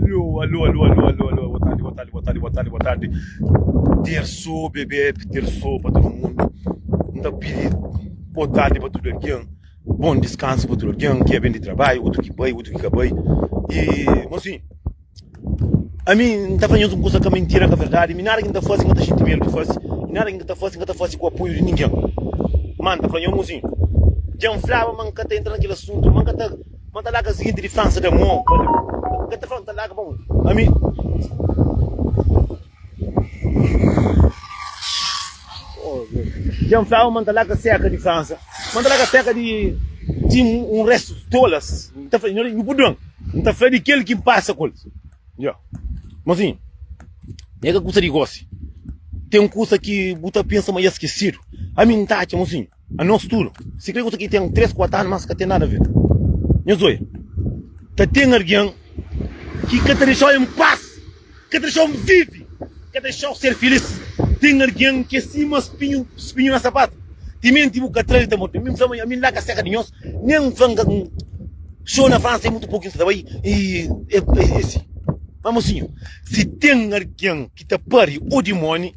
Alô. Boa tarde. Terçou, bebê, terçou para todo mundo. Não pedir boa tarde para todo mundo. Bom descanso para todo mundo. Que é bem de trabalho, outro que vai, outro que acabei. E, assim, a mim não está fazendo uma coisa que é mentira, que é verdade. E nada que não está fazendo, que está sentindo que faz. E nada que não está fazendo com o apoio de ninguém. Mano, está falando assim. Já um flava, man, que está entrando naquele assunto. Man, que está lá com a seguinte de França da mão. Que está falando, está lá, bom. A mim. Já um flava, man, está lá com a seca de França. Man, está lá com a seca de um resto de tolas. Não está falando, não pudão. Não está falando de aquele que passa com eles. Já. Mas assim, é que custa de gosto. Tem um curso que você pensa, mas é esquecido. A mim tá, assim, a nosso turno. Se crê que aqui tem 3, 4 anos, mas que tem nada a ver. Minha zoia, tem alguém que quer deixar em paz, quer deixar vive, quer deixar ser feliz. Tem alguém que acima espinho na sapato. Tem mente tipo que atrás da moto. A mim lá que a seca de nós, nem um fanga show na França é muito pouquinho daí e esse. Vamos assim, se tem alguém que te pare o demônio,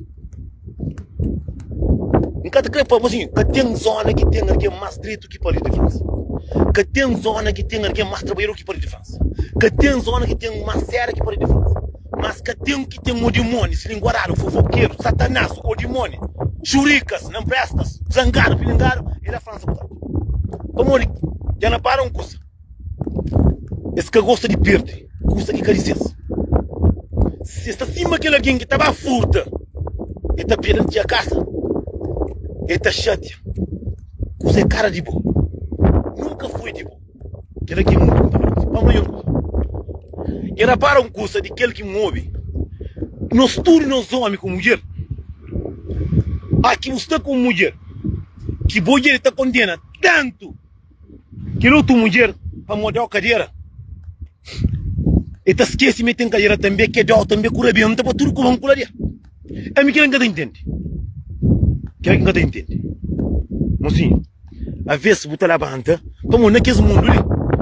nunca te creio, assim, que tem zona que tem alguém mais direito que pare de França, que tem zona que tem alguém mais trabalhador que pare de França, que tem zona que tem mais séria que pare de França, mas que tem o demônio, se linguarado, fofoqueiro, satanás, o demônio, churicas, não prestas, zangado, pilingado, ele é a França, portanto. Vamos, já não para coisa. Esse que gosta de perder, custa que quer licença. Se está acima aquele alguém que estava furta, ele está perante a casa, ele está chateado, custa é cara de boa. Nunca foi de boa. Aquele que muito e era para custa de aquele que move. Nós tudo nós homens com mulher. Aqui você com mulher, que boa ele está condena tanto que outra mulher para mudar a cadeira. E tá esquece me tem cadeira também que dá também cura bem para tudo como cura dia. É me que não entende. Que não entende. Mas sim, a vez botar lá banda, como naquele mundo ali,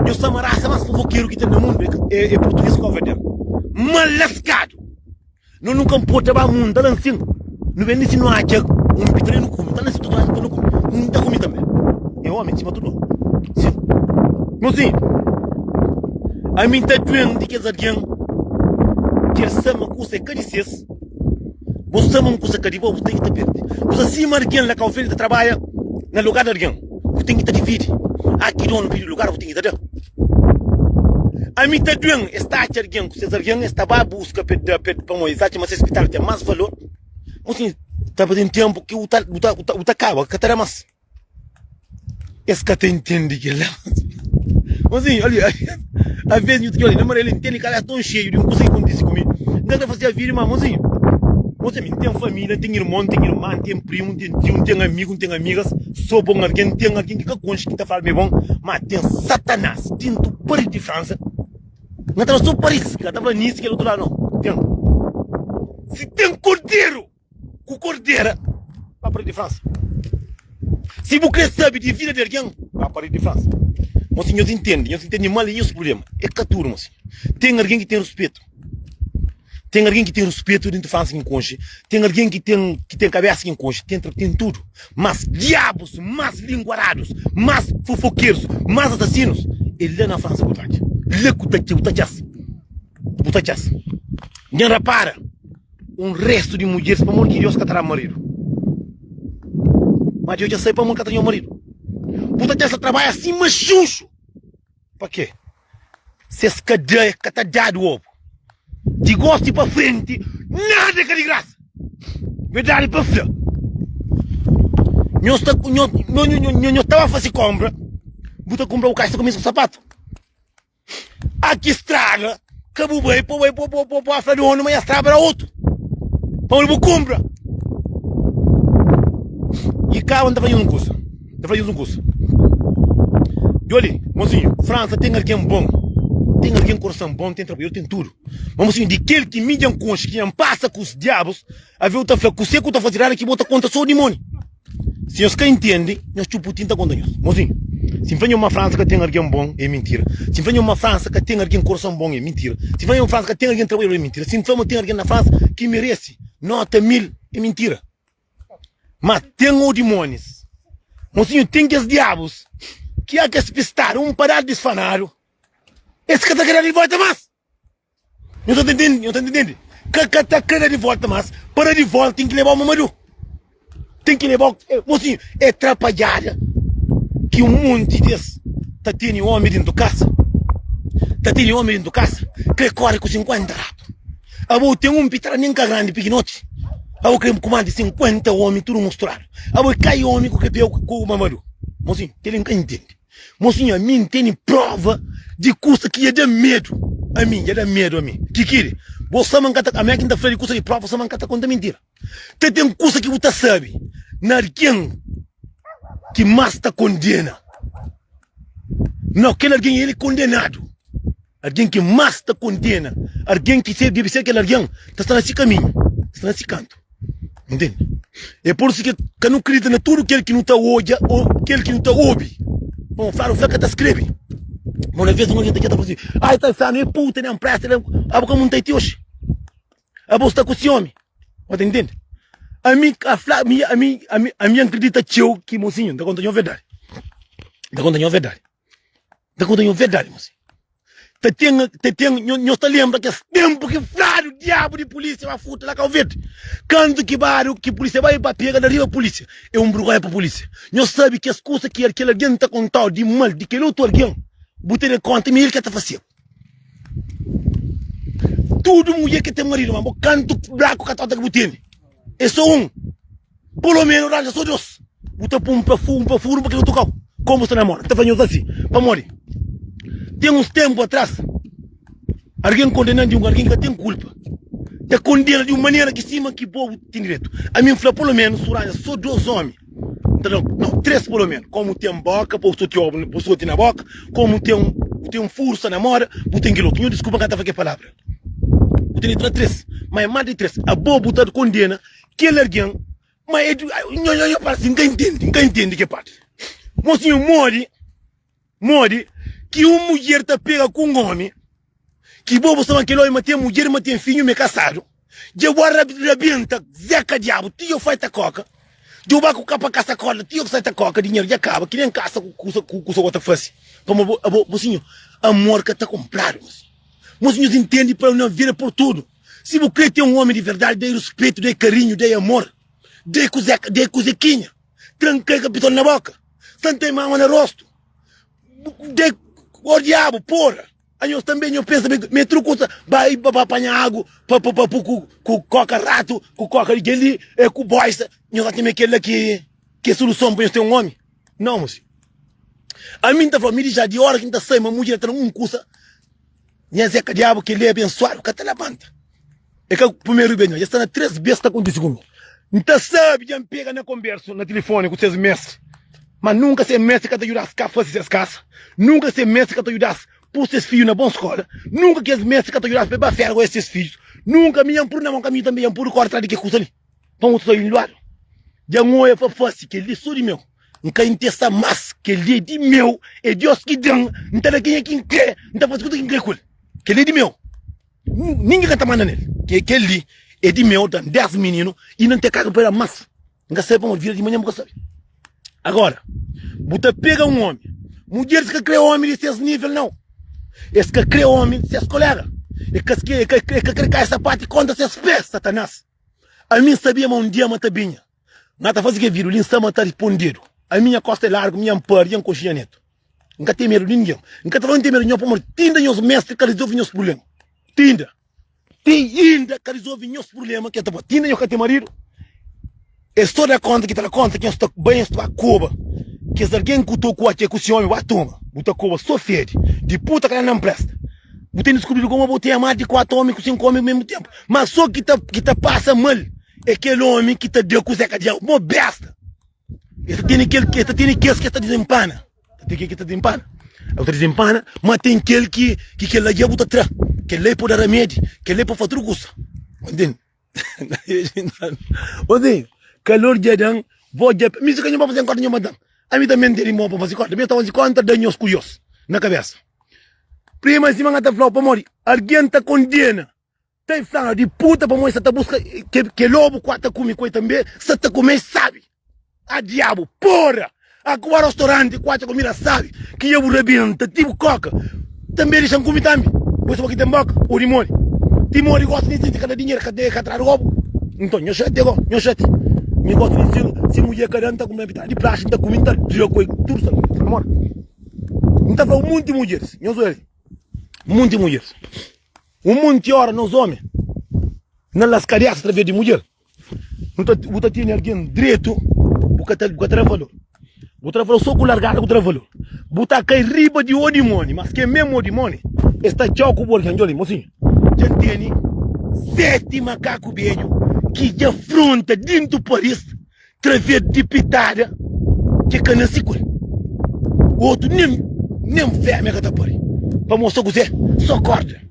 eu sou uma raça mais fofoqueiro que tem no mundo é português com a verdade. Malascado. Não nunca pode dar mundo, tá assim. Não vem nesse não há pitre no come, tá nesse tudo no come. Não tá comigo também. É homem, cima tudo. Sim. Mas sim. A mim está doendo de que alguém que sama custa que dizes, você sama custa que dibo, você tem que te perder. Você acima alguém lá que o filho trabalha no lugar de alguém, você tem que te dividir. Aqui não no lugar, você tem que te dar. A mim está doendo, está a alguém, se alguém está a buscar para uma exata, mas hospital tem mais valor. Assim, está perdendo tempo que o acaba, que terá mais. Esse que te entende que lá. Mas assim, olha, às vezes eu olho, ele entende que ela é tão cheio de coisa que acontece comigo. Não dá para fazer a vida, mas assim, você tem família, tem irmão, tem irmã, tem primo, tem tio, tem amigo, tem amigas, sou bom alguém, tem alguém que concha que está falando bem bom, mas tem Satanás, tem tu Paris de França. Não está só Paris, que está falando nisso que é do outro lado, não. Tem. Se tem cordeiro, com cordeira, vai Paris de França. Se você sabe de vida de alguém, vai Paris de França. Mas senhores entendem mal e esse problema. É que turma, assim. Tem alguém que tem respeito. Tem alguém que tem respeito dentro de França que enconche. Tem alguém que tem cabeça que enconche. Tem tudo. Mas diabos, mais linguarados, mais fofoqueiros, mais assassinos. Ele é na França, portanto. Ele é o tachas. Nem repara. Resto de mulheres, para morrer que Deus catará marido. Mas eu já sei para morrer que catará marido. Puta dessa trabalha assim, mas chucho. Para quê? Se esse cadeia que está dado ovo. De gosto e para frente, nada que de graça. Verdade para frente. Eu estava a fazer compra. Puta comprar o caixa com o sapato. Aqui estraga. Acabou bem, pô, a frente do ano, mas estraga para outro. Para ele compra. E cá onde vai um curso. E olha, mocinho, França tem alguém bom, tem alguém com coração bom, tem trabalho, tem tudo. Mas mocinho, de aquele que mídia concha, que não passa com os diabos, a ver o que você está fazendo aqui, bota conta só o demônio. Se nós que entende, nós chupo tinta contra nós. Mozinho, se venha uma França que tem alguém bom, é mentira. Se venha uma França que tem alguém coração bom, é mentira. Se venha uma França que tem alguém trabalho, é mentira. Se venha tem alguém na França que merece nota 1000, é mentira. Mas tem os demônios. Mozinho, tem que os diabos que há que despistar parado de desfanário. Esse que está querendo de volta mais. Não estou entendendo. Que está querendo de volta mais. Para de volta, tem que levar o Mamadou. Tem que levar, mocinho, é atrapalhada que um monte desse tá tendo homem dentro de casa. Tá tendo homem dentro de casa que corre com 50 ratos. Abo tem pitara nem grande, pequenote. Abo que comanda 50 homens, tudo mostrado. Abo cai homem com o Mamadou. Mocinho, ele não entende. Mocinho, a mim tem prova de custa que ia dar medo. A mim, ia dar medo a mim. Que queira? Você mancata, a minha quinta-feira de custa de prova, você mancata conta mentira. Tem coisa que você sabe. Alguém que mais está condena. Não, aquele alguém ele é condenado. Alguém que mais está condena. Alguém que deve ser aquele alguém está nesse caminho. Está nesse canto. Entende? É por isso que não acredita em tudo aquele que não está hoje ou aquele que não está ouve. Bom, fala o que está escreve. Uma vez uma gente está falando assim, ah, está falando, é puta, não presta, a boca não está aí hoje. A bolsa está com esse homem. Você entende? A minha acredita que mocinho, dá conta de uma verdade. Dá conta de uma verdade. Dá conta de uma verdade, mocinho. Nós te lembra que esse tempo que flado o diabo de polícia vai futa lá com o verde. Quando que barulho que polícia vai para pegar da riba polícia. É um bruxo para polícia. Nós sabe que as coisas que aquele alguém está contando de mal, de que outro alguém, botei de conta, me ele que está fazendo. Tudo mulher que tem marido, mas canto branco que está botando. É só um. Pelo menos já sou Deus. Bota para um furo porque eu tô com. Como você namora? Está fazendo assim, para morrer. Tem uns tempos atrás, alguém condenando um alguém que tem culpa. Te condena de uma maneira que cima que o povo tem direito. A mim falou pelo menos, só 2 homens. Não, 3 pelo menos. Como tem boca, por sua tem na boca, como tem um furo, se namora, tem que louco. Desculpa que eu estava aqui a palavra. Tem 3, mas mais de 3. A boa botar de condena, que ele alguém, mas eu parece ninguém entende que parte. Mocinho morre, que uma mulher tá pega com um homem, que bobo sabe que ele tem mulher, mas tem filho, me casado, de agora rabenta, zeca diabo, tio faz a coca, de o baco capa caça cola, tio que sai a coca, dinheiro de acaba, que nem caça com sua outra face. Como mocinho, amor que tá comprado, mocinho entende para não vir por tudo. Se você tem um homem de verdade, dê respeito, dê carinho, dê amor, dê cozequinha, tranquei capitão na boca, santa mão no rosto, dê o diabo, porra. Aí eu também penso, me truco, vai apanhar água, com coca rato, com coca de geli, com boiça, eu já tenho aquele que solução para eu ter um homem. Não, moço. A minha família já de hora que ainda sai, uma mulher tem um curso, minha zeca diabo que ele é abençoado, que até levanta. É que o primeiro bem, já está na 3 bestas com segundo. Então sabe, já me pega na conversa, no telefone com seus mestres. Mas nunca se mestre que te ajudasse a fazer essas casas. Nunca se mestre que te ajudasse a pôr seus filhos na boa escola. Nunca que as mestres que te ajudasse a beber ferro com esses filhos. Nunca me ampuro na mão caminho também ampuro corta atrás de que custa ali. Vamos só ir lá. Já não é para fazer que ele sou de meu. Nunca entessa mais que ele é de meu. É Deus que dá. Não tá quem é quem quer. Não tá fazendo quem quer com ele. Que ele é de meu. Ninguém canta manda nele. Que ele é de meu, tem 10 meninos e não tem carga para mais. Nunca sabe para vir de manhã, nunca sabe. Agora, você pega um homem, mulheres que criam homem desses níveis, não. Esse que cria homem, seus colegas. E que cria essa parte contra seus pés, Satanás. A mim sabia, mas um dia mata binha. Nada faz que viro, linha mata respondido. A minha costa é larga, minha amparo, minha coxinha neto. Nunca tem medo de ninguém. Nunca tem medo de ninguém, porque tinda os mestres que resolvem os problemas. Tinda. Ainda que resolvem os problemas, que tinda eu que tem marido. Estou da conta que está conta que eu estou bem, estou a Cuba. Que se alguém que estou com esse homem, vai tomar. Buta Cuba, só fede. De puta que ela não presta. Buta descobriu como eu botei a mais de 4 homens com 5 homens ao mesmo tempo. Mas só que tá passa mal. É aquele homem que tá deu com o Zeca de Alma. Uma besta. Esse tem aquele que está desempana. Tem que está desempana. Outra desempana, mas tem aquele que ele já bota atrás. Que ele é para dar remédio. Que ele é para fazer curso. Entende? Calor de Adão, Vou de música nenhuma fazer enquanto nenhuma. A mim também tem irmão para fazer conta. A mim estava fazendo conta de nós curiosos na cabeça. Prima, se manga tá falando para morrer. Alguém tá condena. Tem falando de puta para morrer. Você tá busca que lobo quatro come coi também. Você tá comer sabe. A diabo, porra. Agora restaurante quatro comida sabe. Que eu rebenta, tipo coca. Também deixam comer também. Você vai que tem boca, o limão. Timor gosta de sentir cada dinheiro que atrás do roubo. Então, eu chate agora, eu chate. Me gosto de dizer, se mulher caranta com uma habitat de praxe, então comendo tudo sabe. Amor. Então, falando muito de mulheres, eu sou ele. Muito de mulheres. Muito de hora nos homens. Não lascaria através de mulher. Então, você tem alguém direito, você trabalhou. Você trabalhou só com largada, você trabalhou. Você cai riba de odimone, mas que é mesmo odimone, está tchau com o borganjoli, mocinho. Já tem 7 macacos velhos que já afronta dentro do país, através de pitada, que cana se cura. O outro nem fé me que pari. Para mostrar que você só corda.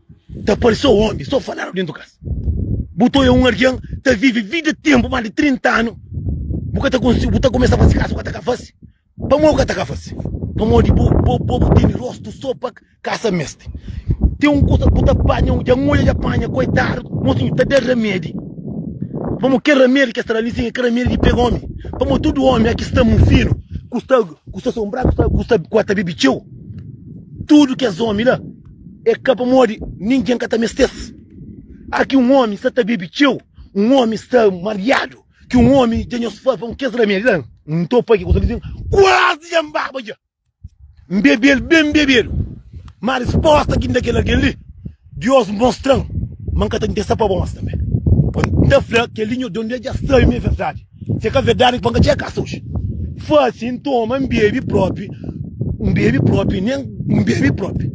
Tá pari só homem, só falaram dentro do casa. Botou eu alguém, tá vive vida tempo, mais de 30 anos. Você começa a fazer casa, você tá fácil. Para morrer, tá fácil. Para morrer, bobo tem rosto só para caça mestre. Tem coisa puta panha, já molha já panha, coitado, mocinho, tá de remédio. Vamos que remédio que está ali, sim, que remédio de pegar homem. Vamos tudo homem, aqui estamos fino, custa sombrar, custa quatro bibicheu. Tudo que é homem lá, é capa morre, ninguém cata mestes. Aqui homem está bibicheu, homem está mariado, que homem tem os fãs, vamos que é remédio lá. Não estou para aqui, quase já mbaba já. Beber, bem beber. Mas a resposta aqui daquele ali, Deus mostrando, manca tem que ter essa para nós também. Então, que linho de onde já sai, é verdade. Se é verdade, quando tinha caça hoje. Faz sintoma, bebe próprio, nem bebe próprio.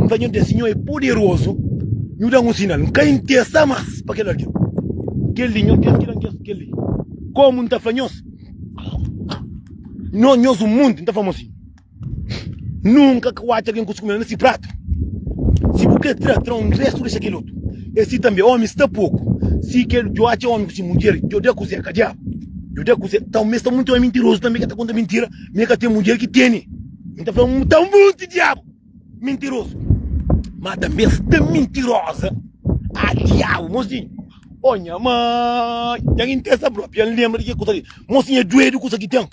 Então, o Senhor é poderoso, não dá sinal, não quer intessa mais para aquele ali. Que linho, que linho. Como não está falando, nós o mundo, não está falando assim. Nunca que o alguém conseguiu nesse prato. Se você tratar um resto desse aquele outro, esse também, homem está pouco. Se que eu acho homem com mulher, eu devo cozer a diabo. Eu devo cozer. Então, mas está muito mentiroso também, que está contando mentira. Mas que tem mulher que tem. Então, falando, está muito diabo. Mentiroso. Mas também está mentirosa. A diabo, mocinho. Olha, mãe. Já interessa própria. Lembra de que coisa ali. Mocinho é doido com isso que tem.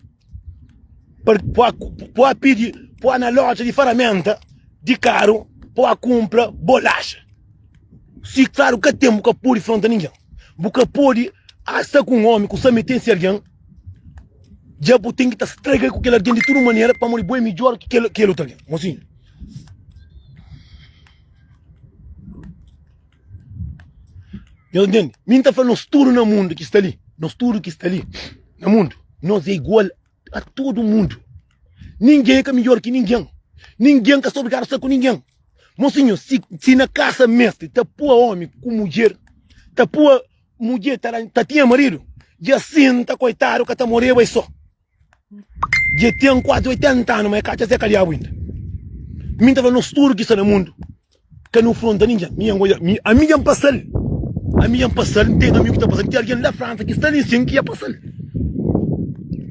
Para pedir. Pôr na loja de ferramenta, de carro, pôr compra bolacha. Se claro que temos que pôr de frente a ninguém. Porque pode, estar com um homem, com essa metência alguém, já tem que estar estragando com aquele alguém de toda maneira, para morrer bem melhor que aquele outro alguém. Mocinho. Eu entendo? Minha está falando, nós tudo no mundo que está ali. Nós tudo que está ali, no mundo. Nós é igual a todo mundo. Ninguém é melhor que ninguém. Ninguém é obrigado a estar com ninguém. Mocinho, se na casa mestre, tá pôr homem com mulher, tá pôr mulher, tá tinha marido, já senta, coitado, que tá morrendo aí só. Já tem quase 80 anos, mas já se calhava ainda. Minha tá falando, nós tudo que está no mundo, que não fronta ninguém. A minha passal, tem amigo que está passando, tem alguém na França que está ali sim que ia passar.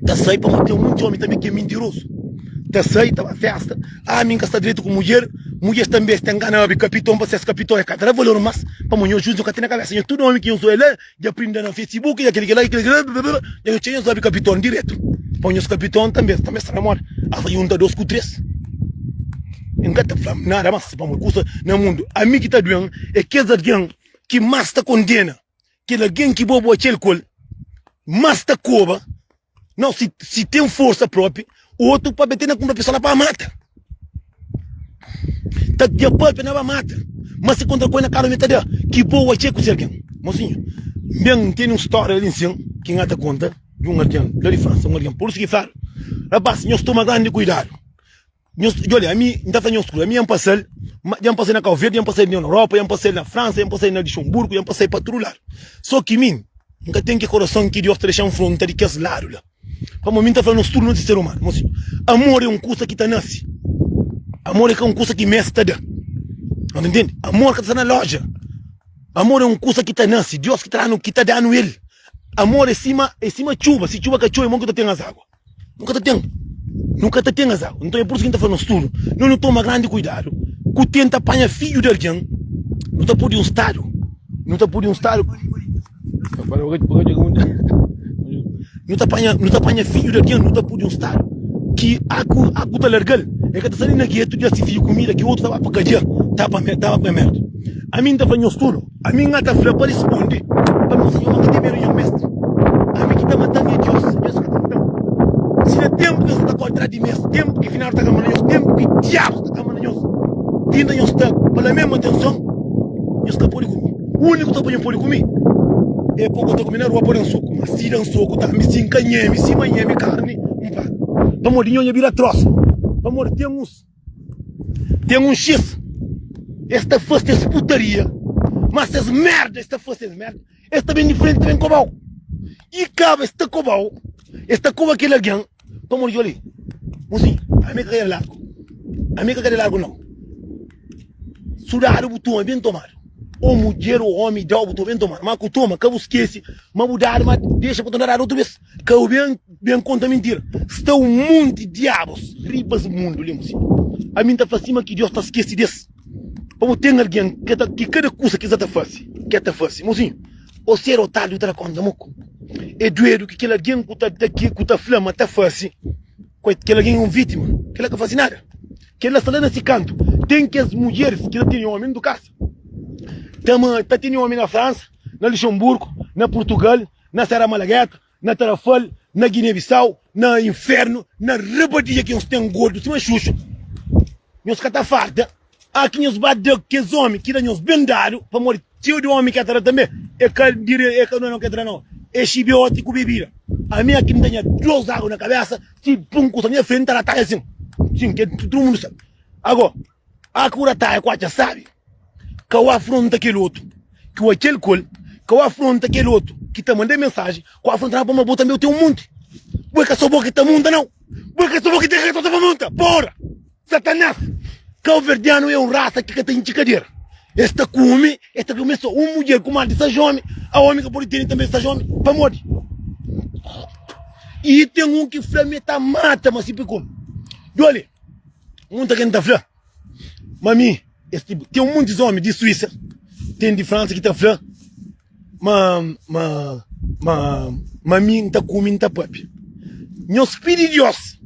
Tá saindo para manter um homem também que é mentiroso. Tá saindo, tá uma festa. Minha está direito com mulher também está enganando, capitão, para ser capitão, é cada valor, mas para mulher justo que tem na cabeça. Todo homem que eu sou ele, já aprende no Facebook, já aquele lá, já tinha sabe capitão direto. Para os capitão também está na moda. A junta 2 com 3. Não está falando nada mais para uma coisa no mundo. A mim que está doendo é que alguém que mais está condena, que alguém que bobo aquele col, mais está coba. Não, se tem força própria, o outro para bater na pessoa para matar. Tá de pulpa na mata. Mas se contra coisa na cara metade, que boa é com alguém. Mocinho, bem tem uma história ali em cima, que não te conta, de um alguém, lá de França, um alguém, por isso que falo. Rapaz, nós tomamos grande cuidado. Olha, a mim, não está fazendo escuro, a mim já passei na Calverde, já passei na Europa, já passei na França, já passei na Luxemburgo, já passei para todo lado. Só que mim, nunca tem que coração que Deus te deixa um fronteira de que lado lá. Como mim está falando tudo no ser humano, mocinho. Amor é um curso que está nasce. Amor é um curso que mestre dá. Não entende? Amor que está na loja. Amor é um curso que está nasce. Deus que está dando ele. Amor, é cima chuva. Se chuva que chuva, nunca tem as águas. Nunca tem as águas. Então é por isso que a gente faz no estudo. Não toma grande cuidado. Que tenta apanhar filho de alguém. Não está por um estado. Não está por um estado. Não te apanha filho de alguém. Não está por um estado. Que a tá largal. É que está saindo aqui, tu já se viu comida, que o outro estava para cadeia. Estava para merda. A mim está fazendo o estudo. A mim está falando para responder. Para não ser uma que tem medo, mestre. A mim que está matando é Deus. Deus que está matando. Se é tempo que você está contra de mês, tempo que final está caminhando, tempo que diabo está caminhando, tinta nós está pela mesma atenção, nós está por comigo. O único que está por comigo é pouco está comendo rua por um soco, mas se dá um soco, tá me cinca nheme, cima nheme carne, para morir não vira troço, para morir tem uns X, esta fosse essa putaria, mas essas merda, esta fosse essa merda, esta bem diferente também cobal, e cabe esta cobal, esta cova que ele alguém, para morir ali, mozinho, a minha quer largo não. Sudar o botão é bem tomado. Ou mulher ou homem dá o botão bem tomado. Mas que toma, que eu esquece. Mas mudar, mas deixa para tornar outra vez. Que eu bem conta mentira. Está um monte de diabos. Ribas do mundo, lembra-se. A mim está fazendo que Deus está esquecido desse. Como tem alguém que cada coisa que está fazendo. Que está fazendo. Mozinho, o ser otário está conta, moco. É doido que aquele alguém que está flama está fazendo. Que alguém é uma vítima. Que ela não faz nada. Que ela está lá nesse canto. Tem que as mulheres que não têm homem do casa. Tem homem na França, na Luxemburgo, na Portugal, na Serra Malagueta, na Tarrafal, na Guiné-Bissau, na Inferno, na Rebadia que nós temos gordos, não é xuxo. Nós que está farta. Aqui nós batemos que os homens que nos bendaram para morrer. Tio de homem que está também. É que não quer não. É chibiótico bebida. A minha aqui não tem duas águas na cabeça. Se pum com a minha frente, ela está assim. Sim, que todo mundo sabe. Agora, a cura está é quase sabe. Que eu afronto aquele outro. Que o aquele col. Que eu afronto aquele outro. Que te mandei mensagem. Que eu afronto para uma boca meu tem um monte. Porque só boca está monta não. Porque só boca tem que toda monta. Porra! Satanás! Que o verdiano é um raça que tem chicadeira. Esta come só uma mulher com mais de essa homem. A homem que pode ter também essa homem. Para morrer. E tem um que flameta mata, mas se picou. E olha, muita gente está falando. Mami, tem um monte de homens de Suíça, tem de França que está falando. Mami, está comendo, está papi. Nós pedimos Deus,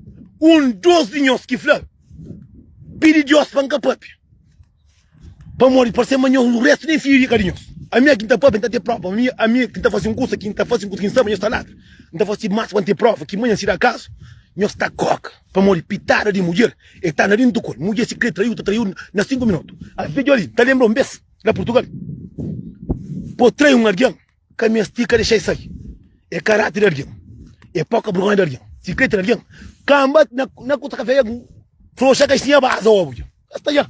dois de nós que falam. Pedimos Deus para não papi. Para morrer, para ser amanhã, o resto nem filho de carinhos. A minha quinta papi está a ter prova. A minha quinta faz um curso, quinta faz um curso, quem sabe, não está nada. Então faz mais para ter prova, que amanhã se dá caso. Nós está coca, para morrer pitada de mulher, e está na dentro do corpo. Mulher se traiu na 5 minutos. A vídeo ali, está lembrando um beijo, lá Portugal. Por trair um alguém, que a minha estica deixa isso aí. É caráter de alguém, é pouca vergonha de alguém. Secreto de alguém. Camba, na conta que veio, frouxa que tinha base, óbvio. Está aí.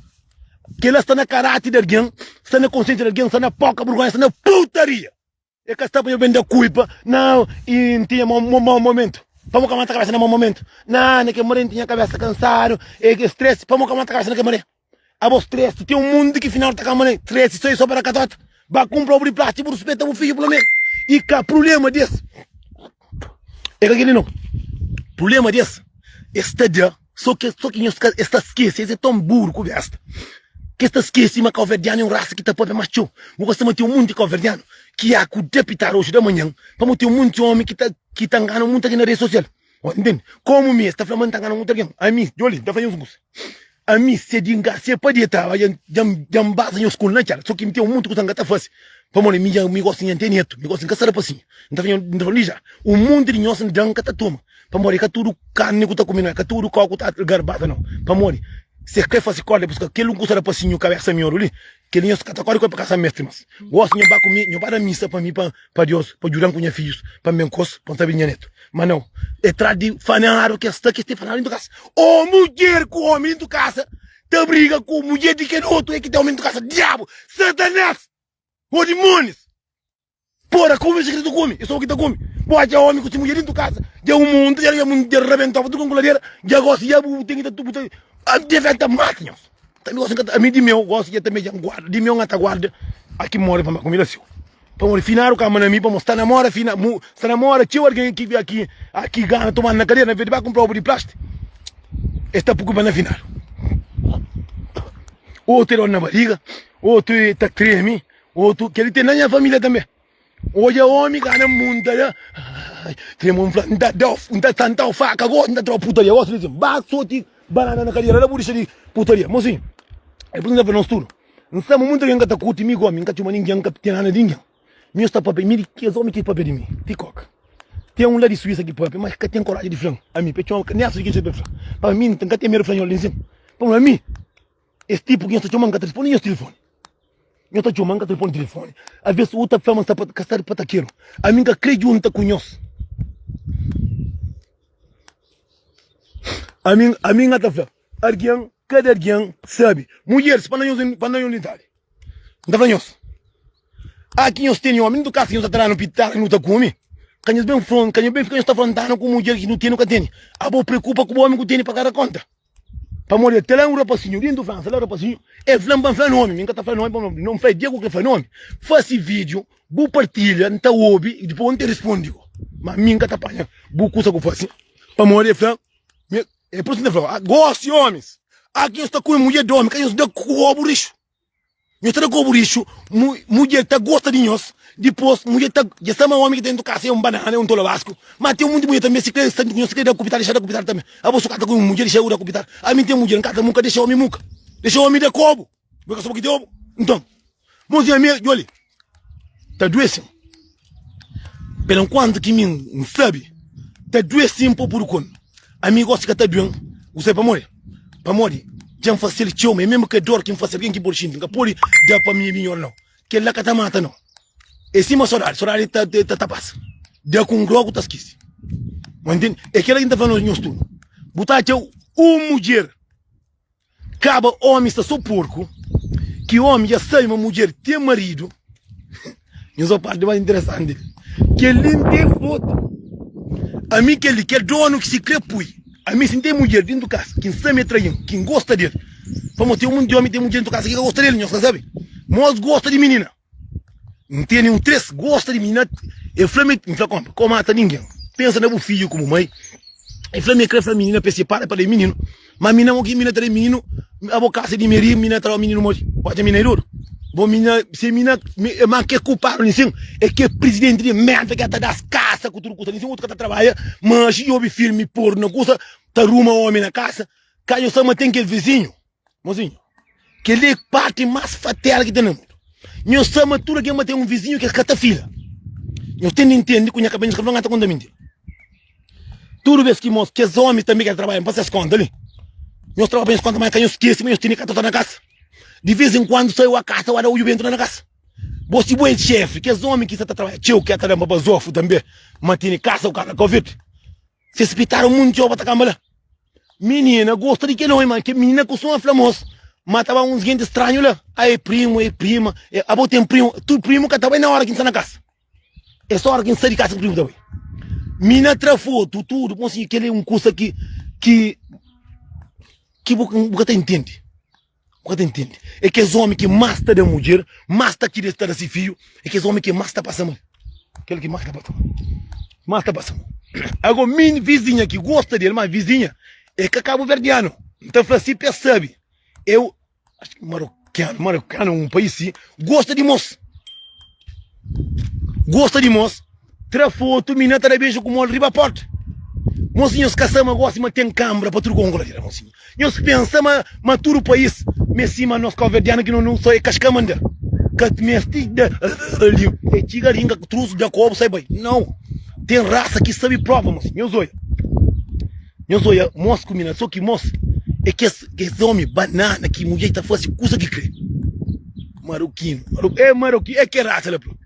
Que ela está na caráter de alguém, está na consciência de alguém, está na pouca vergonha, está na putaria. É que está para eu vender culpa, não, e não tinha momento. Vamos com a cabeça no momento. Não, que morrer tinha a cabeça cansado, é que estresse, vamos com a cabeça naquele morrer. A voz estresse, tem um mundo que final está com a morrer. Estresse, isso aí só para a catota. Vai comprar o plástico, respeita o filho, pelo menos. E que problema desse. É que aquele não. Problema desse. Este dia, só que esta esquece, é tão burro que esta. Que esta esquece, mas que o verdiano é um raça que está para macho. Eu gosto de ter um mundo de verdiano que há que depitar hoje da manhã, para ter um monte de homem que está ganhando muito aqui na rede social. Entende? Como me está falando que está ganhando muito aqui. A mim, olha, está fazendo uns a mim, se dinga, se pode estar, já base em escola, só que me tem um monte que está fazendo. Para mim, me gosto de entender, me gosto de caçar a passinha. Então, já, um monte de nós não está toma. Para morrer, que tudo carne que está comendo, que tudo coco está garbado, não. Para morrer. Se quer fazer corda, porque aquele não custa para assim, cabeça minha, ali, que ele não se catacora para caçar mestre, mas gosto de comer, não para missa para mim, para Deus, para jurar com minha filhos, para meu coço, para saber minha neto. Mas não, é trás de fanar que está falando dentro da casa. Oh, mulher com homem dentro da casa, te briga com mulher de que outro é que tem homem dentro da casa, diabo, Satanás, oh demônios, porra, como é que tu come? Eu sou o que tu come. Pode homem com mulher dentro da casa, já um mundo, já arrebentava tudo com goladeira, já gosto, já tem que tu a defesa máquinas. Também gosto de mim, eu gosto de também guarda, de mim até guarda, aqui mora para a comida seu. Para final o caminho mim para mostrar namora final, se namora tio alguém que aqui ganha tomando na cadeira, na verdade vai comprar um de plástico. Está pouco para na final. Outro na barriga, outro está treme, outro que ele tem na minha família também. Hoje é homem que anda mundo, temos um tanta faca, gosta de putaria, gosta de bate, banana na cadeira, por isso de putaria, mocinho. É por isso que nós tudo. Não estamos muito bem que está curtindo comigo, homem, que tinha ninguém que tem nada de ninguém. Meu está papel, me que os homens que papel de mim, ticoca. Tem um lá de Suíça que papel, mas que tem coragem de frango. A mim, pecho, nem assim que de frango. Para mim, tem que ter medo de frango ali em cima. Para mim, esse tipo que eu estou chamando que telefone e o telefone. Eu estou chamando que telefone e telefone. Às vezes o outro fama está para castar para taqueiro. A mim que acredito que não conhece. A mim está falando. Alguém, cada alguém sabe. Mulheres, para não unidade. Não está falando. Aqui nós temos homem do carro que nós está no pitar e não está comendo. Quando bem front, quando bem fica está falando com mulher que não tem nunca tem. A boa preocupa com o homem que tem para cada conta. Para morrer, até lá um rapazinho, dentro do França, lá um rapazinho, é flamba nome, ninguém está falando nome, não faz Diego que faz nome. Faz esse vídeo, vou partilha, não está ouve e depois não te responde. Mas ninguém está apanhando, vou coisa que eu faço. Para morrer, flamba, é por isso que eu falo, gosto de homens. Aqui nós está com mulher de homem, que nós está com o burricho. Nós está com o burricho, mulher está gosta de nós. Depois, mulher tá, já sabe um homem que dentro do carro é um banana, um tolo vasco. Mas tem um monte de mulher também, se quer da capital, deixa da capital também. A você cata com mulher, deixa da capital. A mim tem mulher, não cata muca, deixa o homem muca. Deixa o homem de cobo. Porque eu sou que deu. Então, mozinha minha, olha, tá doendo. Pelo quanto que mim sabe, tá doendo por o con. A mim gosta que tá doendo, você para morrer. Para morrer. Já facilite o mesmo que dor que facilite alguém que por xinga, por já para mim melhor não. Que lá que tá mata não. E cima sorar tá passa. Deu com um globo tá esquece. Mas entende? É que ela ainda falando nos tudo. Botar teu mulher. Caba homem está só porco. Que homem já sai uma mulher tem marido. E essa parte mais interessante. Que ele tem foto. A mim que ele quer dono que se crepui. A mim se tem mulher dentro do casa. Quem sabe traindo, quem gosta dele. Vamos ter um monte de homem tem mulher dentro do casa que gosta dele, não sabe? Mas gosta de menina. Não tem nenhum três, gosta de menina. Eu falei, como mata ninguém. Pensa no filho como mãe. Eu falei, a menina para para menino. Mas menina, o que menina tem menino, a boca de meri, menina tem menino morre. Pode menina duro. Bom, menina, se menina, mas que culpar nisso, é que presidente de merda que está das casas, que tudo custa nisso, outro que está trabalhando, mas eu vi firme por não custa, tá ruma homem na casa, caiu só tem aquele vizinho, mozinho, que ele é parte mais fatal que tem no mundo. Nós somos tudo que tem um vizinho que é catafila. Nós temos que entender que a cabeça não está contando mentira. Tudo vez que nós, que os homens também que trabalham, para se esconder ali. Nós trabalhamos quando mais que nós esquecemos, nós temos que estar na casa. De vez em quando saiu a casa, agora eu entro na casa. Você é chefe, que os homens que estão trabalhando, tio que está na bazofo também, mantém casa o cara Covid. Se espetaram muito de para câmara. Menina, gosta de que não, mano, que menina costuma famosa. Matava uns gente estranhos lá. Aí primo, aí prima. A boa tem primo. Tu primo que estava na hora que está na casa. É só a hora que sai de casa o primo também. Mina trafou, tudo. Bom, assim, aquele é um curso que você entende. Você entende? É que os homens que mais está da mulher, mais está aqui estar desse filho, é que os homens que mais está passando. Aquele que mais está passando. Mais está passando. Agora, minha vizinha que gosta dele, mas vizinha, é que é cabo-verdiano. Então, assim, percebe. Eu, acho que marocano, um país assim, gosta de moço. Gosta de moço. Tira foto, mina, tira beijo com o riba porta. Mocinhos, caçamos, gosta, mas tem câmera para tudo com o mocinho. Nós pensamos, mas tudo o país, mas cima nós calverdianos que não só é cascamanda. Que me estica, é tigaringa, truço de acobo, sai bem. Não. Tem raça que sabe prova, mocinho. Meus olhos, moço com mina, só que moço. É que esse homem, banana, que mulher está fazendo coisa que crê. Marroquino. É que raça lá, bro.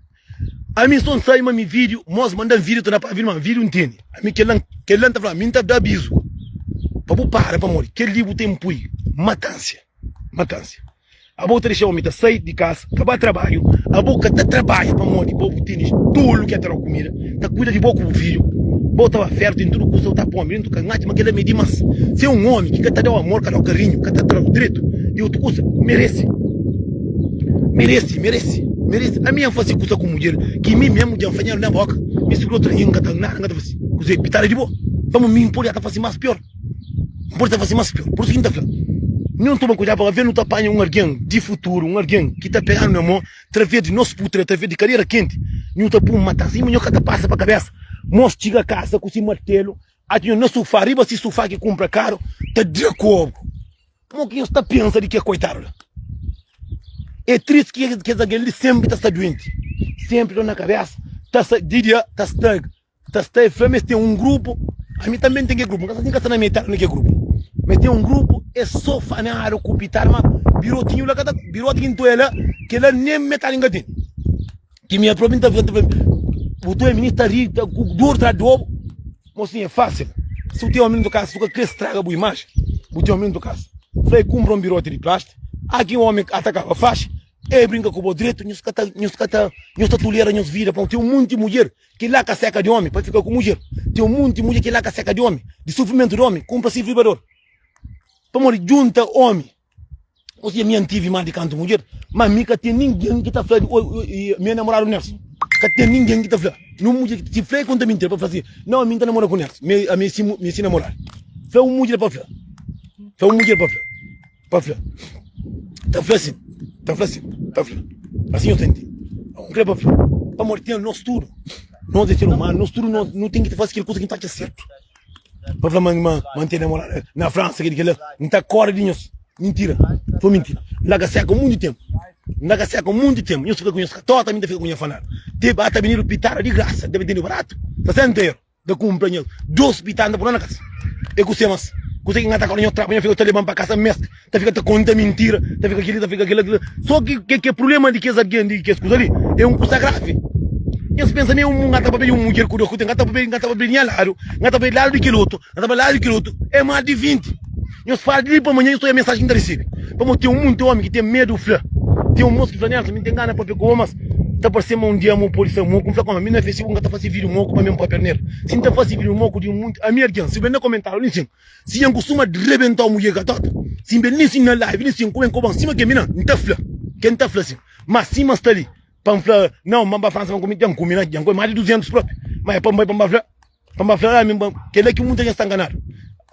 A mim só sai um vídeo, nós mandamos vídeo, tu não para vir um vídeo, entende? A mim que ele está falando, a mim está dando aviso. Para morrer. Que livro tem pui. Matância. A boca deixa o homem sair de casa, acabar trabalho, a boca está trabalha para morrer, bobo tênis, tudo que é trabalho comida, está cuida de boca do filho. Bota a ferro em tudo que o tá pondo, tu canhate, mas que ele é meio mas se é um homem que quer dar o amor, quer dar o carinho, quer dar o direito, e outro coisa, merece. merece a minha fazer coisa com mulher que mim mesmo já fanhar na boca me segurou traindo ngata fazer coisa pitar de boa vamos me impor até fazer mais pior pode fazer mais pior por isso que tá falando não toma cuidado para ver não tá apanha alguém de futuro alguém que tá pegando na mão através de nosso putre através de carreira quente não tá por matar assim mas cada passa para cabeça mostra chega a casa com esse martelo até no sofá riba se sofá que compra caro tá de cobo como que está pensando de que é coitado é triste que ele sempre está doente sempre na cabeça diria está enfermo tem um grupo a mim também tem que grupo mas ninguém está na metade naquele grupo mas tem um grupo é só fanário copitar mas birotinho lá cada birotinho toela que ela nem metade ninguém tem que minha própria o teu ministro rita dor tra dobo mas assim é fácil se o teu homem do caso tu quer estraga a imagem o teu homem do caso vai comprar um birote de plástico aqui um homem atacava faixa brinca com o direito nos cata tulheira nos vira para ter um monte de mulher que lá seca de homem para ficar com mulher tem um monte de mulher que lá seca de homem de sofrimento de homem compra-se vibrador para morrer junta homem ou seja minha tive mais de canto mulher mas nunca tem ninguém que está falando minha namorada Nelson nunca tem ninguém que está falando não mulher que se freia conta mentira para fazer não a minha namora com Nelson a minha se namorar foi uma mulher para falar foi uma mulher para falar tá fácil assim eu tentei não quero para falar para morrer o nosso tudo nós é ser humano nosso tudo não tem que fazer aquela coisa que está certo para falar manter namorada na França que ele não está corredinhos mentira foi mentira lá que seca muito tempo eu só conheço toda a minha fica com minha fanada deve até venir o pitar de graça deve ter barato tá sendo €60 da compra 2 pitar por na casa e que você mas você que ngata com o trabalho fica levando para casa mestre tá fica conta mentira tá fica aquilo só que problema de que essa alguém de que escuta ali é coisa grave eu penso nem ngata para um mulher com o ngata para ngata lado de quiloto é mais de 20 eu falo de para amanhã eu estou a mensagem da receber para ter um monte de homem que tem medo do flã tem um moço que fala Nelson me tem gana para pegar mas tá parecendo um dia uma polícia moco fala com a minha Facebook ngata faz vídeo moco para mesmo para perder se não faz vídeo moco de um monte a minha se vem no comentário nem se eu costuma rebentar o mulher gatata se bem nem na live nem sim como cima que mina não tá flã quem tá flã assim mas sim mas tá ali para flã não mamba França vão comer comida já mais de 200 próprio mas para flã que ele que muita gente está enganado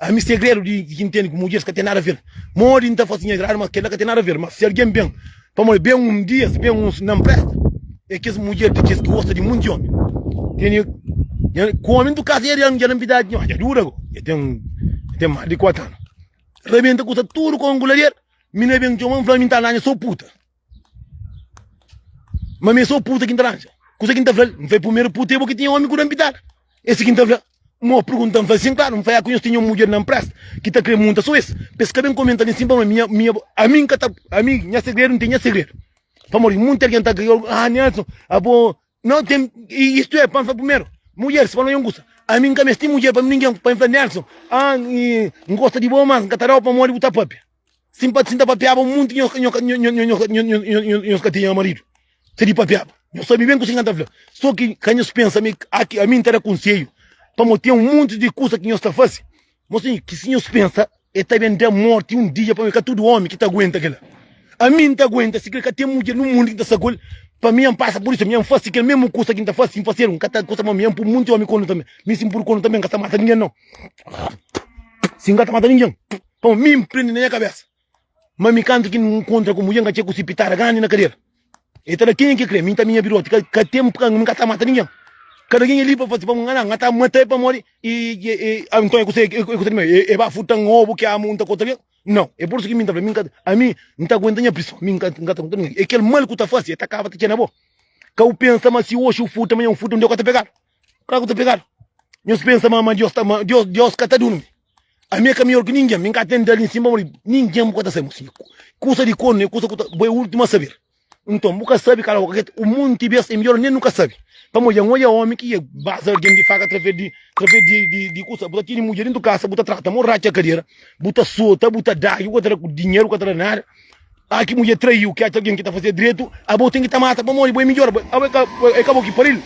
a mim segredo de que entende que mulheres que tem nada a ver morre não tá fazendo grave mas que ela que tem nada a ver mas se alguém bem para morrer bem dia se bem não presta é que as mulheres que gosta de muito homem tem comem do caseiro já não vida já dura tem mais de 4 anos rebenta com tudo com angularia mina bem de uma flamengo tá sou puta mas me sou puta que entra coisa que entra não foi primeiro puta porque tinha homem com ambitar esse que entra uma pergunta não faz assim claro não foi a que eu tinha uma mulher não presta que tá querendo muita só isso pesca bem comentando em cima a mim minha segredo não tinha segredo para morrer muita gente tá Nelson bom não tem isto é para primeiro mulher se não gosta a mim que me estima mulher para ninguém para falar Nelson não gosta de bom mas catarau para morrer botar papel simpatiza papiaba muito nós que tinha marido se de papiaba eu sabia bem que você canta só que quando eu penso a mim terá conselho para ter um monte de coisa que nós está fazendo mas assim que se nós pensa é também ter morte um dia para ficar todo homem que tá aguenta aquela a mim tá aguenta se que tem mulher no mundo que tá sagol para mim passa por isso minha faz que mesmo coisa que tá faz sim fazer cada coisa mas minha por muito homem quando também me sim por quando também que tá mata ninguém não sim tá mata ninguém para mim prende na minha cabeça mas me canto que não encontra com mulher que se pitar ganha na cadeira então quem que crê mim tá minha birote que tempo que nunca tá mata ninguém cada quem ali para fazer para ngana ngata mata para morrer e então eu vai futar ovo que a monta contra não é por isso que a mim não tá aguentando a pressão mim ngata contra ninguém é aquele mal que tá fazendo tá acaba te na boa que eu penso mas se hoje o futa amanhã o futa onde eu tá pegar claro que tá pegar eu penso mas Deus que tá dando a minha caminho que ninguém me atende ali em cima ninguém pode saber coisa de corno coisa que foi o último a saber então nunca sabe cara o mundo tivesse é melhor nem nunca sabe vamos olhar homem que base alguém de faca através de coisa bota tira mulher dentro casa bota trata morracha cadeira bota solta bota dar e outra com dinheiro com outra nada aqui mulher traiu que acha alguém que tá fazendo direito a boa tem que tá mata para morrer bem melhor acabou que para ele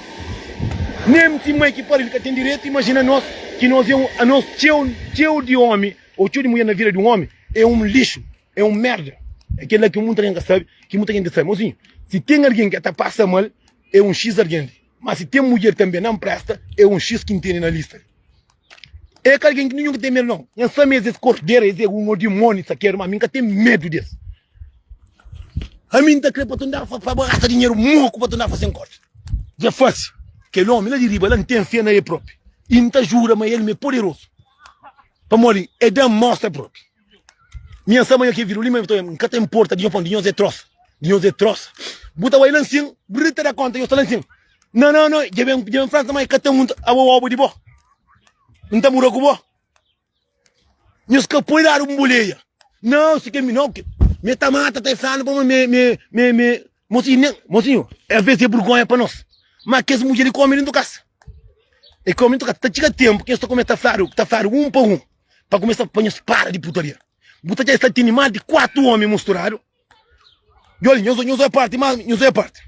nem se mãe que para ele que tem direito imagina nós que nós é a nós tio de homem ou tio de mulher na vida de um homem é um lixo é um merda aquele que muita gente sabe que muita gente sabe mozinho Se tem alguém que está passando mal, é um X alguém. Mas se tem mulher também não presta, é um X que tem na lista. É que alguém que não tem medo, não. Eu só mesmo esse cordeiro, esse é um demônio, isso aqui, mas nunca tem medo disso. A mim está querendo para gastar dinheiro moco para tu não fazer um corte. Já fácil. Que o homem lá de riba, ele não tem fé na ele próprio. E não jura, mas ele é poderoso. Para morrer, é da mostra própria. Minha sama aqui virou lima, nunca tem porta, dinheiro é troça. Dinheiro é troça. Buta vai lancinho, brita da conta, eu estou lancinho. Não, já vem França, mas que tem um abo de boa. Não está murando com boa. Nós que apoiar um boleia. Não, se que me não, me tá mata, tá falando para mocinho, às vezes é vergonha para nós. Mas que as mulheres comem dentro da casa. E comem dentro da casa, tá chega tempo que eles estão começando a fazer um para um, para começar a pôr as para de putaria. Buta já está tendo mais de 4 homens misturados. E olha, eu sou a parte mais interessante.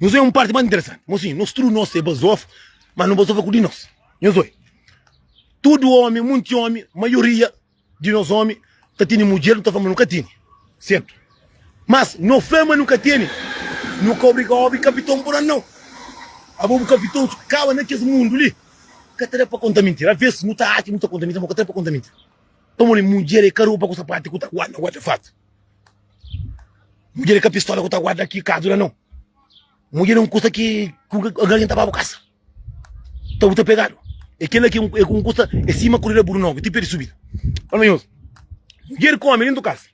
Eu sou uma parte mais interessante. Mocinho, nós tudo nós é basof, mas não basof com de nós. Eu sou. Todo homem, muito homem, maioria de nós homens, tá tendo mulher, não tá falando nunca tem. Certo? Mas não fama nunca tem. Nunca obriga o capitão por não. A bobo capitão cava naquele mundo ali. Que tem para contar mentira. Às vezes não tá arte, não tá contar mentira, mas que tem para contar mentira. Então, mulher é caro para com essa parte que tá guarda fato. Mulher com a pistola que tá guarda aqui, caso não. Mulher não custa que alguém tá para a casa. Então, tá pegado. Aquele que é um custa é cima corrida por não, tipo de subida. Olha meu. Mulher come dentro da casa.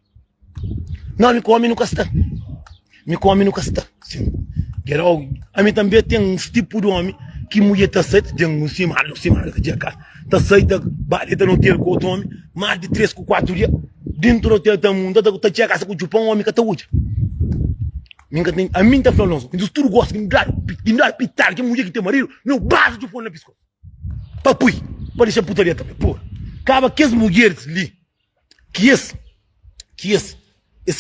Não, me come no casta. Me come no casta. Sim. A mim também tem um tipo de homem que mulher tá aceita, tem um cima, que casa. Tá aceita, baleta no hotel com outro homem, mais de 3 ou 4 dias, dentro do hotel da mundo, tá tinha casa com o chupão, homem que tá útil. A mim tá falando, mas tudo gosta de dar pitar, que mulher que tem marido, não basta de pôr na piscina. Papui, pode deixar putaria também, pô. Acaba que as mulheres ali, que esse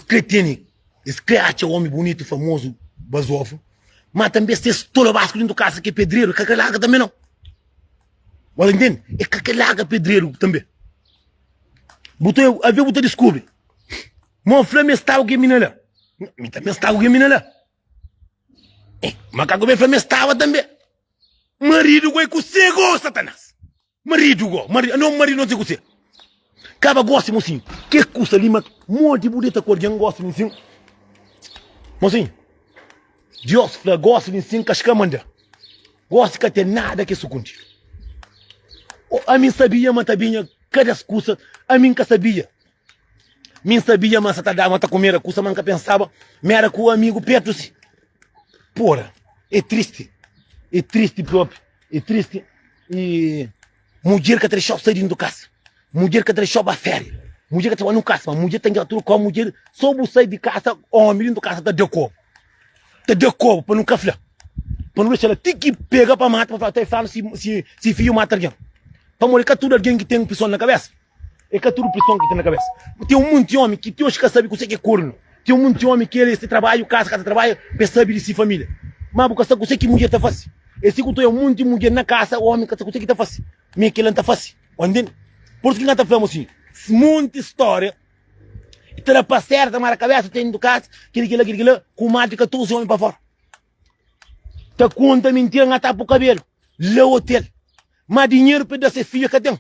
cretino, esse create homem bonito, famoso, basofo, mas também se estoura basco dentro do casa que é pedreiro, que larga também não. Você entende? É que larga pedreiro também. A ver o descobre. Mon flame está o que mina lá. Me também está o que mina lá. Mas que o flame estava também. Marido que cego, Satanás. Marido não sei o que. Acaba gosta, mocinho. Que custa ali, mas monte de bonita cor de gosta, mocinho. Mocinho. Deus gosta de sim cascamanda. Gosta que tem nada que isso contigo. A mim sabia, mas sabia cada coisa. A mim que sabia. Mim sabia, mas tá dando, tá comer a coisa, mas que pensava, me era com o amigo perto se. Porra, é triste próprio, é triste. E mulher que deixou sair dentro do casa, mulher que deixou a férias, mulher que trabalha no casa, mas mulher tem que atuar com a mulher, só você sair de casa, homem dentro do casa, tá de corpo. Te deu corpo para nunca falar. Para não deixar ela ter que pegar para matar, para até falar se filho mata alguém. Para morrer que tudo alguém que tem pressão na cabeça. É que tudo pressão que tem na cabeça. Tem um monte de homem que tem os que sabem que você é corno. Tem um monte de homem que ele se trabalha, casa trabalha, percebe de si família. Mas porque você que mulher tá fácil. Esse que tem um monte de mulher na casa, o homem que você que tá fácil. Minha que ele não tá fácil. Entende? Por isso que nós tá falando assim. Muita história. Então, para certa, mas a cabeça tem do caso, com mais de 14 homens para fora. Tá conta mentira, não tá pro cabelo. Lá o hotel. Mas dinheiro para ser filha que tem.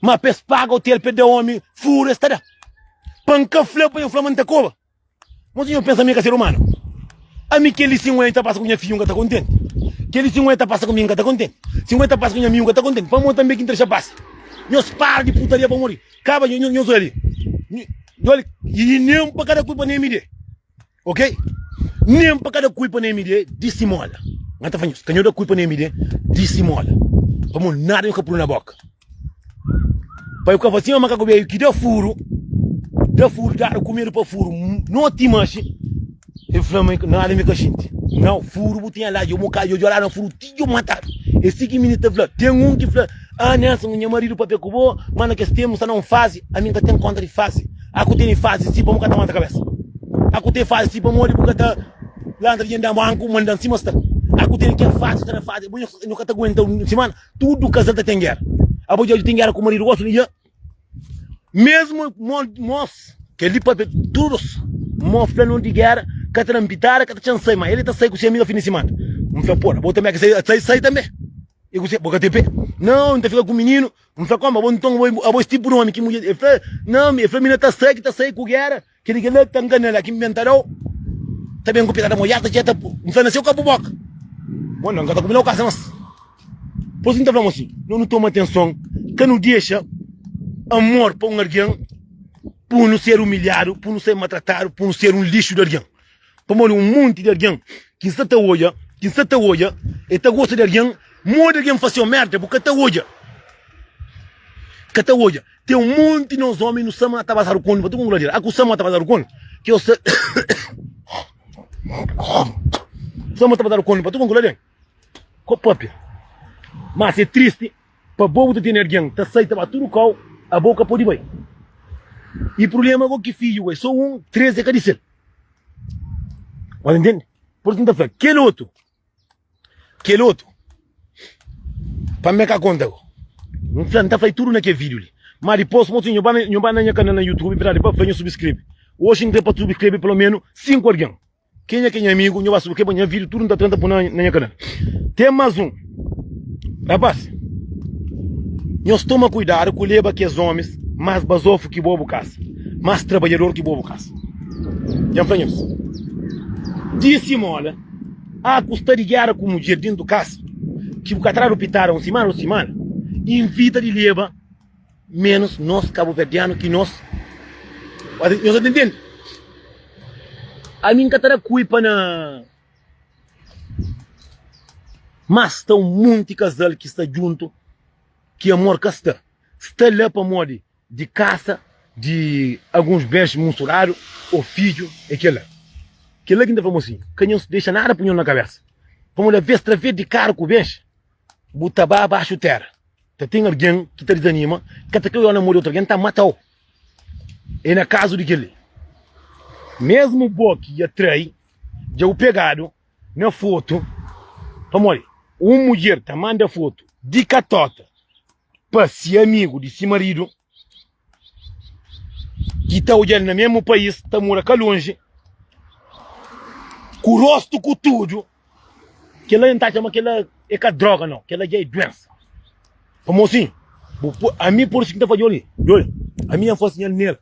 Mas pes paga o hotel para dar homem, fura esta. Panca fleu para eu falar manta cova. Mas eu penso a minha ser humano. A mim que ele 50 passa com minha filha que tá contente. Que ele 50 passa com minha que tá contente. 50 passa com minha amiga que tá contente. Para montar também que interessa passa. Nós para de putaria para morrer. Acaba, eu sou ali. E nem para cada culpa nem me dê. Ok? Nem para cada culpa nem me dê, dissimula. Não está falando isso. Canhão da culpa nem me dê, dissimula. Vamos nada eu pôr na boca. Para o que eu faço, mas eu que dá furo, dar comida para furo, não te manche. Eu falei, nada me cachinte. Não, furo, tinha lá, eu olhar no furo, tinha matado. E 5 minutos, tem um que fala, Nelson, meu marido para pecubo, mano, que temos não fase, a minha tem conta de fase. Aku tem fase, se para cada uma da cabeça. Aku tem fase, se para morrer, porque tá lá dentro da banco, mandando cima está. Aku tem que fase, tá fase, eu nunca tá aguentando, semana, tudo casal tem guerra. A boa tem guerra com o marido, gosto de mesmo nós, que ele para todos, mofla não de guerra, que tá ampitar, que tá chancei, mas ele tá sai com seu amigo fim de semana. Não foi porra, vou também que sai também. E você, boca TP. Não, fica com o menino, não foi como, então vou tipo nome que mulher, não, a família tá sai com guerra, que ele tá enganando aqui inventaram. Tá bem com pitada molhada, já tá, não nasceu com a boca. Bom, não tá comendo o caso, mas por isso que tá falando assim, não toma atenção, que não deixa amor para um alguém, por não ser humilhado, por não ser maltratado, por não ser um lixo de alguém. Para morrer um monte de alguém que se te olha, e te gosta de alguém, muda alguém faz merda, porque te olha. Que te olha. Tem um monte de nós homens no Sama Tabazar o Cone, para tu com glória. Aqui o Sama Tabazar o Cone, que eu sei. Sama Tabazar o Cone, para tu com glória. Copa, mas é triste, para boa ter alguém, te aceita para tudo cal, a boca pode ir. E o problema é que filho é só 13 que dizer. Olha, entende? Por que aquele outro, para me cá conta, não tá fazendo tudo naquele vídeo ali. Mas depois, mocinho, eu vou na canal no YouTube, para depois fazer subscrever. Hoje tem para subscrever pelo menos 5 alguém. Quem é amigo, eu vou subscrever meu vídeo, tudo não tá tentando pôr na minha canal. Tem mais um. Rapaz, nós toma cuidado com leva que os homens, mais basofo que bobo casa, mais trabalhador que bobo casa. Já falamos. Disse olha, a custa de guerra com mulher dentro do casa, que o catraro pitaram semana, invita de leva menos nós cabo-verdianos que nós entendendo? A mim catara cuipa na mas está um monte de casal que está junto, que amor que está lá para morrer de caça, de alguns beijos mensurados, ou filho, e que lá. Que lá que ainda falamos assim, que não se deixa nada punhão na cabeça. Vamos lá ver se de cara com o beijo, botar abaixo terra. Tem alguém que te desanima, que até que eu namoro outro alguém, está matando. E na caso de que mesmo o boque e a trai, já o pegado na foto, vamos lá, uma mulher tá manda foto de catota para ser amigo de seu marido, que está olhando no mesmo país, está morando cá longe, com o rosto com tudo, que ela não está chamando que ela é com a droga, não, que ela já é doença. Vamos assim, a mim por isso que está fazendo ali, a minha força nele,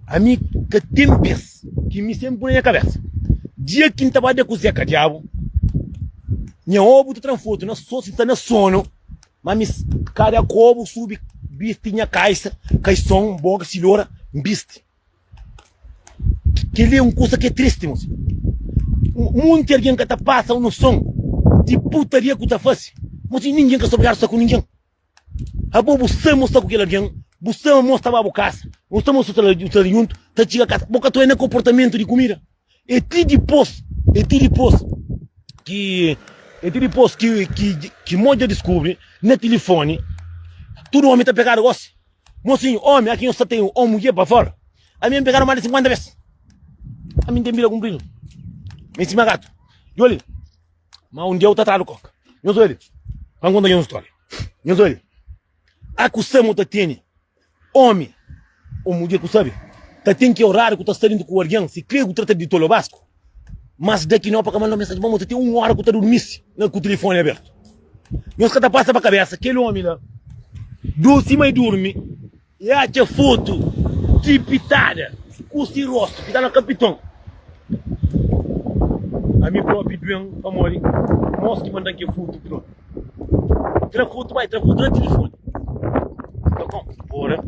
a mim que tem peso, que me sempre põe na cabeça. Dia que estava de cozinhar diabo, minha ovo tu tranfoto, na só se está na sono, mas cada cobo sube, biste minha caixa, caixão, boca, silora, biste. Que ele é coisa que é triste, moço. Muito alguém que está passando no som, de putaria que está fazendo, mas ninguém quer sobregar só com ninguém. A boa você mostra com aquele alguém, você mostra a boca, você mostra o teu junto, tá chega a casa, boca tu é no comportamento de comida. E ti depois que monte descobre no telefone, todo homem tá pegado gosto. Mocinho, homem, aqui eu só tenho uma mulher para fora. A mim pegaram mais de 50 vezes. A mim tem vida cumprido. Me cima gato. E olha, mas dia eu tá atrás do coca. Eu sou ele. Vamos contar uma história. Eu sou ele. Acusamos tá tendo homem ou mulher que sabe. Tá tem que orar que tá saindo com o alguém. Se crê que trata de tolo basco. Mas daqui não para mandar mensagem, vamos ter 1 hora que tá dormisse, com o telefone aberto. Meus caras passam para a cabeça, aquele homem lá, do cima e dorme, e acha foto de pitada, com o rosto, pitada no capitão. A mim próprio doente, amor, mostra que manda aqui foto, pronto. Tira foto no telefone. Então, como? Bora,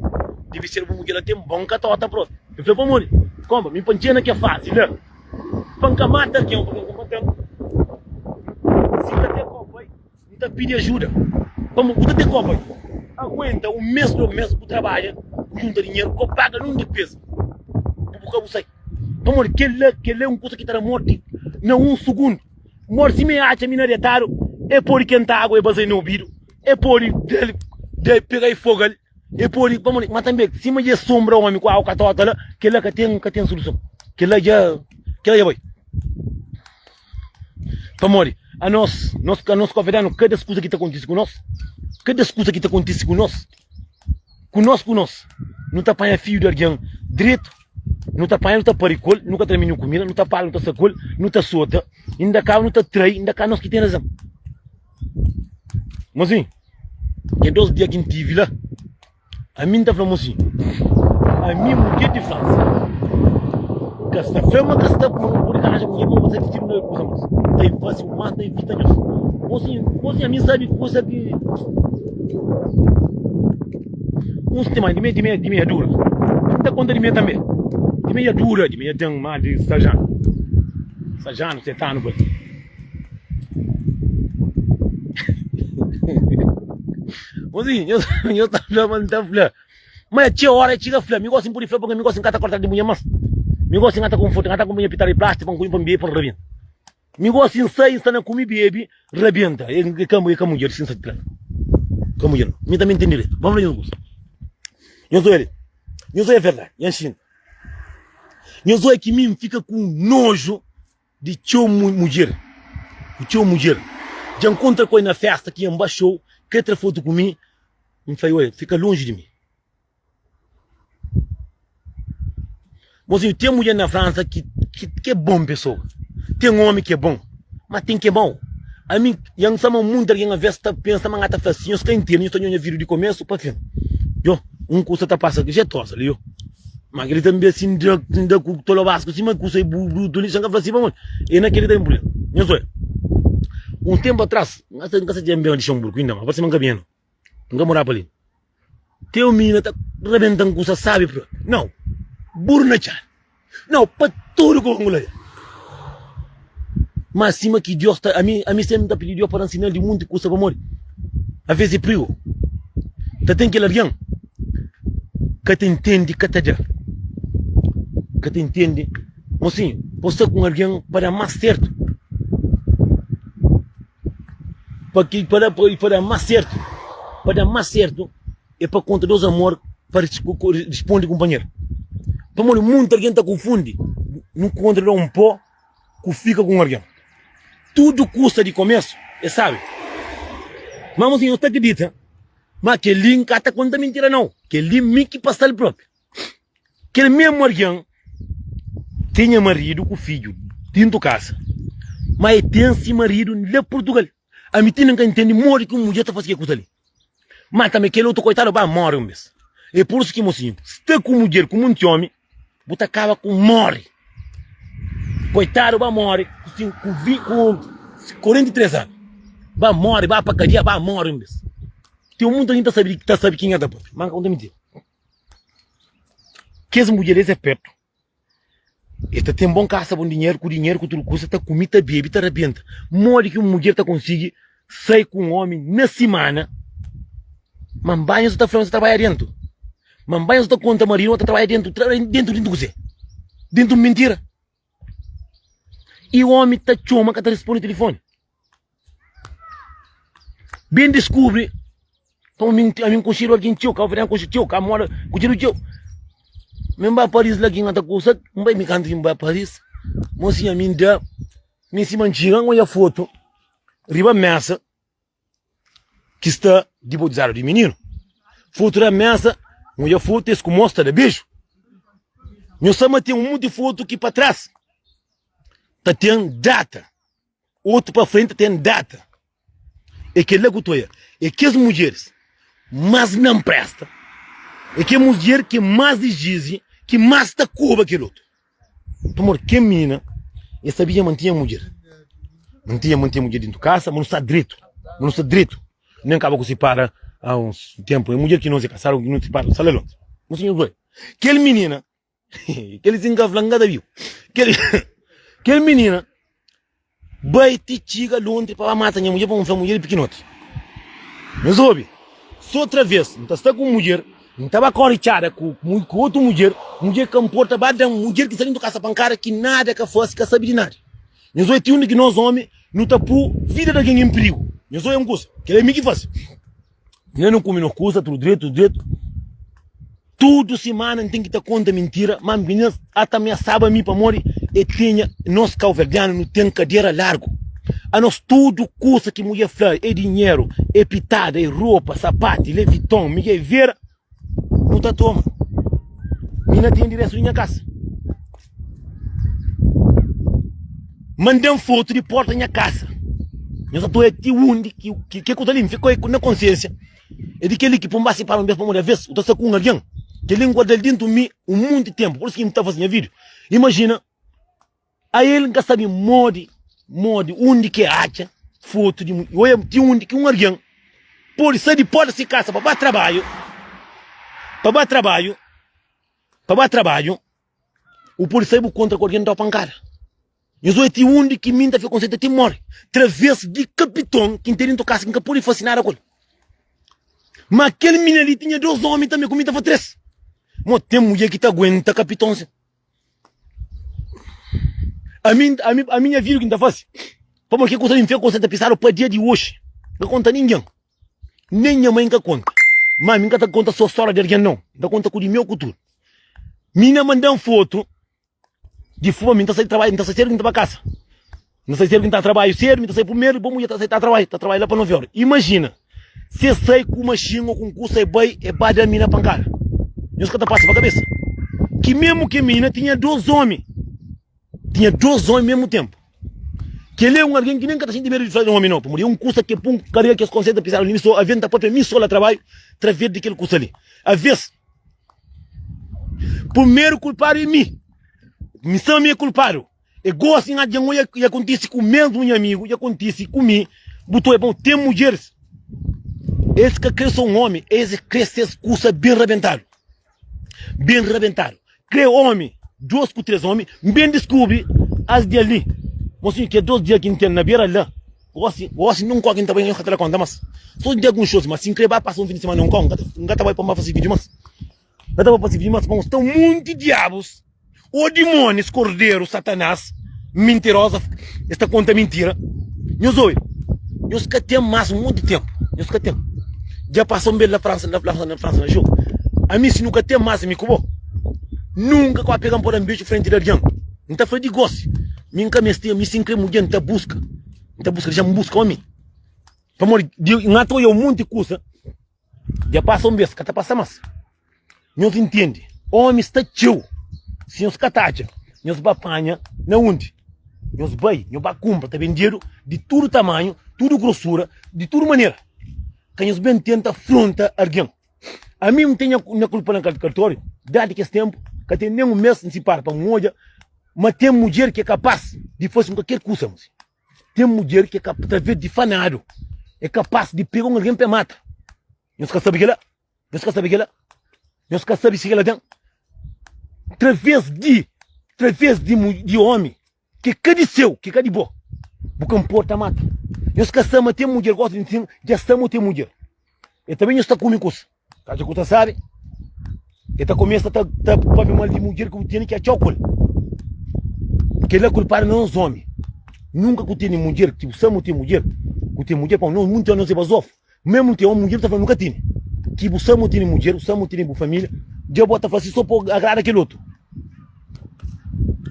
deve ser uma mulher tem bom catota, pronto. Eu falei, amor, como? Me pantina que é fácil, né? Panca mata aqui, se tá ter copa aí, não tá pedindo ajuda. Como você tem copa aí, aguenta o mês do mês que trabalha, junta dinheiro, que paga num de peso. Porque você, vamos ver, que é coisa que está morte, não 1 segundo. Morte se me acha minoritário, é por quente água e baseio no ouvido, é por dele pegar e fogo, é por, vamos ver, mas também, se me é sombra o homem com a água catota lá, que ele que tem solução, que ele já vai. Amor, a nós convidamos cada coisa que está acontecendo com nós, não está apanhando fio de alguém direito, não tá apanha, não tá paricol, nunca termina comida, não tá palo, não tá sacol, não tá sota, ainda cá não tá trai, ainda cá nós que tem razão. Mozinho, que 2 dias que não tive lá, a mim tá falando mozinho, a minha mulher de França, que esta fama, que esta por arranjar mulher, mas você que tira uma coisa mais, daí fácil, mata e evita nisso. Mozinho, a mim sabe que coisa que um sistema de meia dura, dá conta de meia também. De meia dura, de meia tem mais de sajano, você tá no banho. Mozinho, eu tava falando, mas tinha hora, tinha flor, me gosto de pôr flor, porque me gosto de cortar de mulher, mas me gosto de conforto, de com minha pitar de plástico, para comer bebê, para rebenta. Me gosto de sair, está na comer bebê, rebenta, é como mulher, sem saber. Como mulher, me também tem direito, vamos lá, eu sou ele, eu sou a verdade, Yanshin. Eu sou que mim fica com nojo de teu mulher. O teu mulher. Já encontra com ele na festa que embaixo, quer ter foto comigo, me fala, ué, fica longe de mim. Mozinho, tem mulher na França que é bom, pessoa. Tem homem que é bom, mas tem que é bom. A mim, eu não muito alguém na festa, pensa, mas tá facinho, eu entendo, eu estou no vídeo de começo, para fim. Eu, custa tá passando, que já tosa, ali, eu. Mas ele também assim, de tolo basco, assim, mas custa bruto, ele chega assim, vamos. E naquele tempo, eu sou. Tempo atrás, nunca se tinha bem de Xamburgo, ainda, mas você nunca viu, nunca morava ali. Teu menino tá rebentando com sabe, bro. Não, burro na chá. Não, para tudo com o mulher. Mas acima que Deus está, a mim sempre está pedindo Deus para ensinar de muito coisa para morrer. A vezes é frio. Tá tem que largar. Que te entende, que te dá. Que te entende. Mocinho, você com alguém para mais certo. Para mais certo. Para mais certo é para conta dos amor para responder companheiro. Para morrer muito alguém está confunde. Não contra um pó que fica com alguém. Tudo custa de começo, sabe? Mas mocinho, eu te acredito. Mas que ele não está conta mentira não. Que ele me que passa ele próprio. Que ele mesmo alguém tinha marido com filho dentro de casa. Mas ele tem esse marido lá em Portugal. A mim nunca entende morre que uma mulher está fazendo coisa ali. Mas também aquele outro coitado vai morrer um mês. É por isso que, mocinho, se está com mulher, com um homem, você acaba com morre. Coitado vai morrer com 43 anos. Vai morrer, vai para cadeia, vai morrer um mês. Tem muita gente que sabe quem é da própria. Mas não mentira. Que as mulheres é perto. Esta tem bom caça, bom dinheiro, com tudo custa, está comida, bebe, está arrebenta. Morre que uma mulher está conseguindo sair com um homem na semana. Mas banho você está falando, você trabalha dentro. Mas banho você está contra marido, você trabalha dentro de você. Dentro de mentira. E o homem está choma que está respondendo o telefone. Bem descobre. Então a mim conchiro alguém tio, que eu falei com tio, que a mora com tio. Mesmo para Paris lá que não coisa, não vai me cantar em Paris. Mocinha minha dá, me se mantiram uma foto, riba mesa, que está de bodizado de menino. Foto da mesa, uma foto é com mostra de beijo. Meu sama tem um monte de foto aqui para trás. Tá tem data. Outro para frente tem data. É que lá que eu é que as mulheres mas não presta. É que a mulher que mais diz, que mais está curva aquele outro. Tomar que menina, eu sabia manter a mulher. Manter a mulher dentro de casa, mas não está direito. Não está direito. Nem acaba com se para há uns tempo. É mulher que não se casaram, que não se para. Sale longe. Não sei o que. Aquela menina, que eles engavlangada viu. Aquela menina, vai te chiga longe para matar a mulher para uma mulher pequenote. Mas ouve. Só outra vez, não está com mulher, não estava corrichada com outra mulher que comporta bada, mulher que saindo da casa pancada, que nada que fosse, que sabe de nada. Nós é um que nós homens, não está por vida de alguém em perigo. Nós é um coisa, que é mim que faz. Não come no coisa, tudo direito. Tudo semana tem que ter conta mentira, mas meninas até ameaçava a mim para morrer, e tinha, nós calverdianos não tem cadeira largo. A nós tudo custa que mulher fala, é dinheiro, é pitada, é roupa, sapato, é Vuitton, Miguel Vera, não está toma. Mina tem direito à minha casa. mandam foto de porta na casa. Eu só estou aqui onde que coisa ali ficou na consciência. É de que ele que pomba se para um mesmo uma vez, o tá com alguém. Que língua dele dentro de mim muito tempo, por isso que me tá fazendo vídeo. Imagina, aí ele nunca sabe mode onde que acha foto de onde que alguém pode sair de porta se casa para trabalho, o polícia vai contra o alguém da pancada. Eu sou esse onde que minta foi conceito de morre, através de capitão que inteiro em casa que pode fascinar a coisa. Mas aquele menino ali tinha 2 homens também, comigo foi 3. Mas tem mulher que tá aguenta capitão. A minha vida que não faz. Para que coisa me fez conceito de pisar para dia de hoje. Não conta ninguém. Nem minha mãe que conta. Mas minha tá conta só história de alguém não. Não conta com o meu cultura. Minha mandou foto de fome, minha tá saindo trabalho, minha tá saindo para casa. Não sei se ele está trabalho cedo, minha tá saindo primeiro, bom mulher tá trabalho lá para 9 horas. Imagina, se sai com uma xinga ou com curso é bem da mina pancada. Deus que tá passando para a cabeça. Que mesmo que mina tinha 2 homens. Tinha 2 homens ao mesmo tempo. Que ele é alguém que nem está sentindo medo de fazer um homem não. Porque um curso que pum, carrega que as conceitos pisaram ali, a venda própria missão lá trabalho, através daquele curso ali. A vez, primeiro culpado é mim. Missão minha culpado. E gosto de alguém e acontece com o mesmo amigo, e acontece comigo. Botou é bom, tem mulheres. Esse que cresce um homem, esse cresce esse curso bem rebentado. Bem rebentado. Cria homem, 2 com 3 homens, bem descobre as de ali. Mocinho, que é 2 dias que não tem na beira lá. Gosto nunca alguém tá bem eu já conta mas. Só de alguns shows, mas se inscrever passar um fim de semana não tá vai para fazer vídeo mas. Não tá para fazer vídeo mas, vamos, estão muitos diabos. O demônios, cordeiro, satanás, mentirosa, esta conta é mentira. Nós oi, nós que temos mais muito tempo. Nós que temos. Já passou bem na França, na jogo. A mim se nunca tem mais me cubo. Nunca com a pegar por um bicho frente de alguém. Não tá falando de gosto. Minha mestre, me se inscreve mulher, não tá busca. Não tá busca, já me busca homem. Para morrer, não tô eu muito coisa. Já passou bem, que tá passando mais. Nós entende. Homem está tio. Se nós catacha, nós apanha, na onde? Nós vai, nós compra, tá vendido de todo tamanho, tudo grossura, de toda maneira. Que nós bem tenta afronta alguém. A mim não tem na culpa no cartório, dado que esse tempo, que tem nem um mês se para um olho, mas tem mulher que é capaz de fazer qualquer coisa. Tem mulher que é capaz de fanado, é capaz de pegar alguém para matar. Nós quer saber que ela? Nós quer saber que ela? Nós quer saber se ela tem? Através de homem que cadiceu, que cadibou, porque um porta mata. Nós caçamos ter mulher, gosta de ensino, já estamos ter mulher. E também nós está comigo, tá de conta sabe? E tá começa a fazer mal de mulher que tem que é chocolate. Que ele é culpado não os homens. Nunca que tem mulher, tipo, estamos ter mulher, que tem mulher para não muito não se basou. Mesmo tem uma mulher tá falando nunca tem. Que estamos ter mulher, estamos ter família. Já bota fazer só para agradar aquele outro.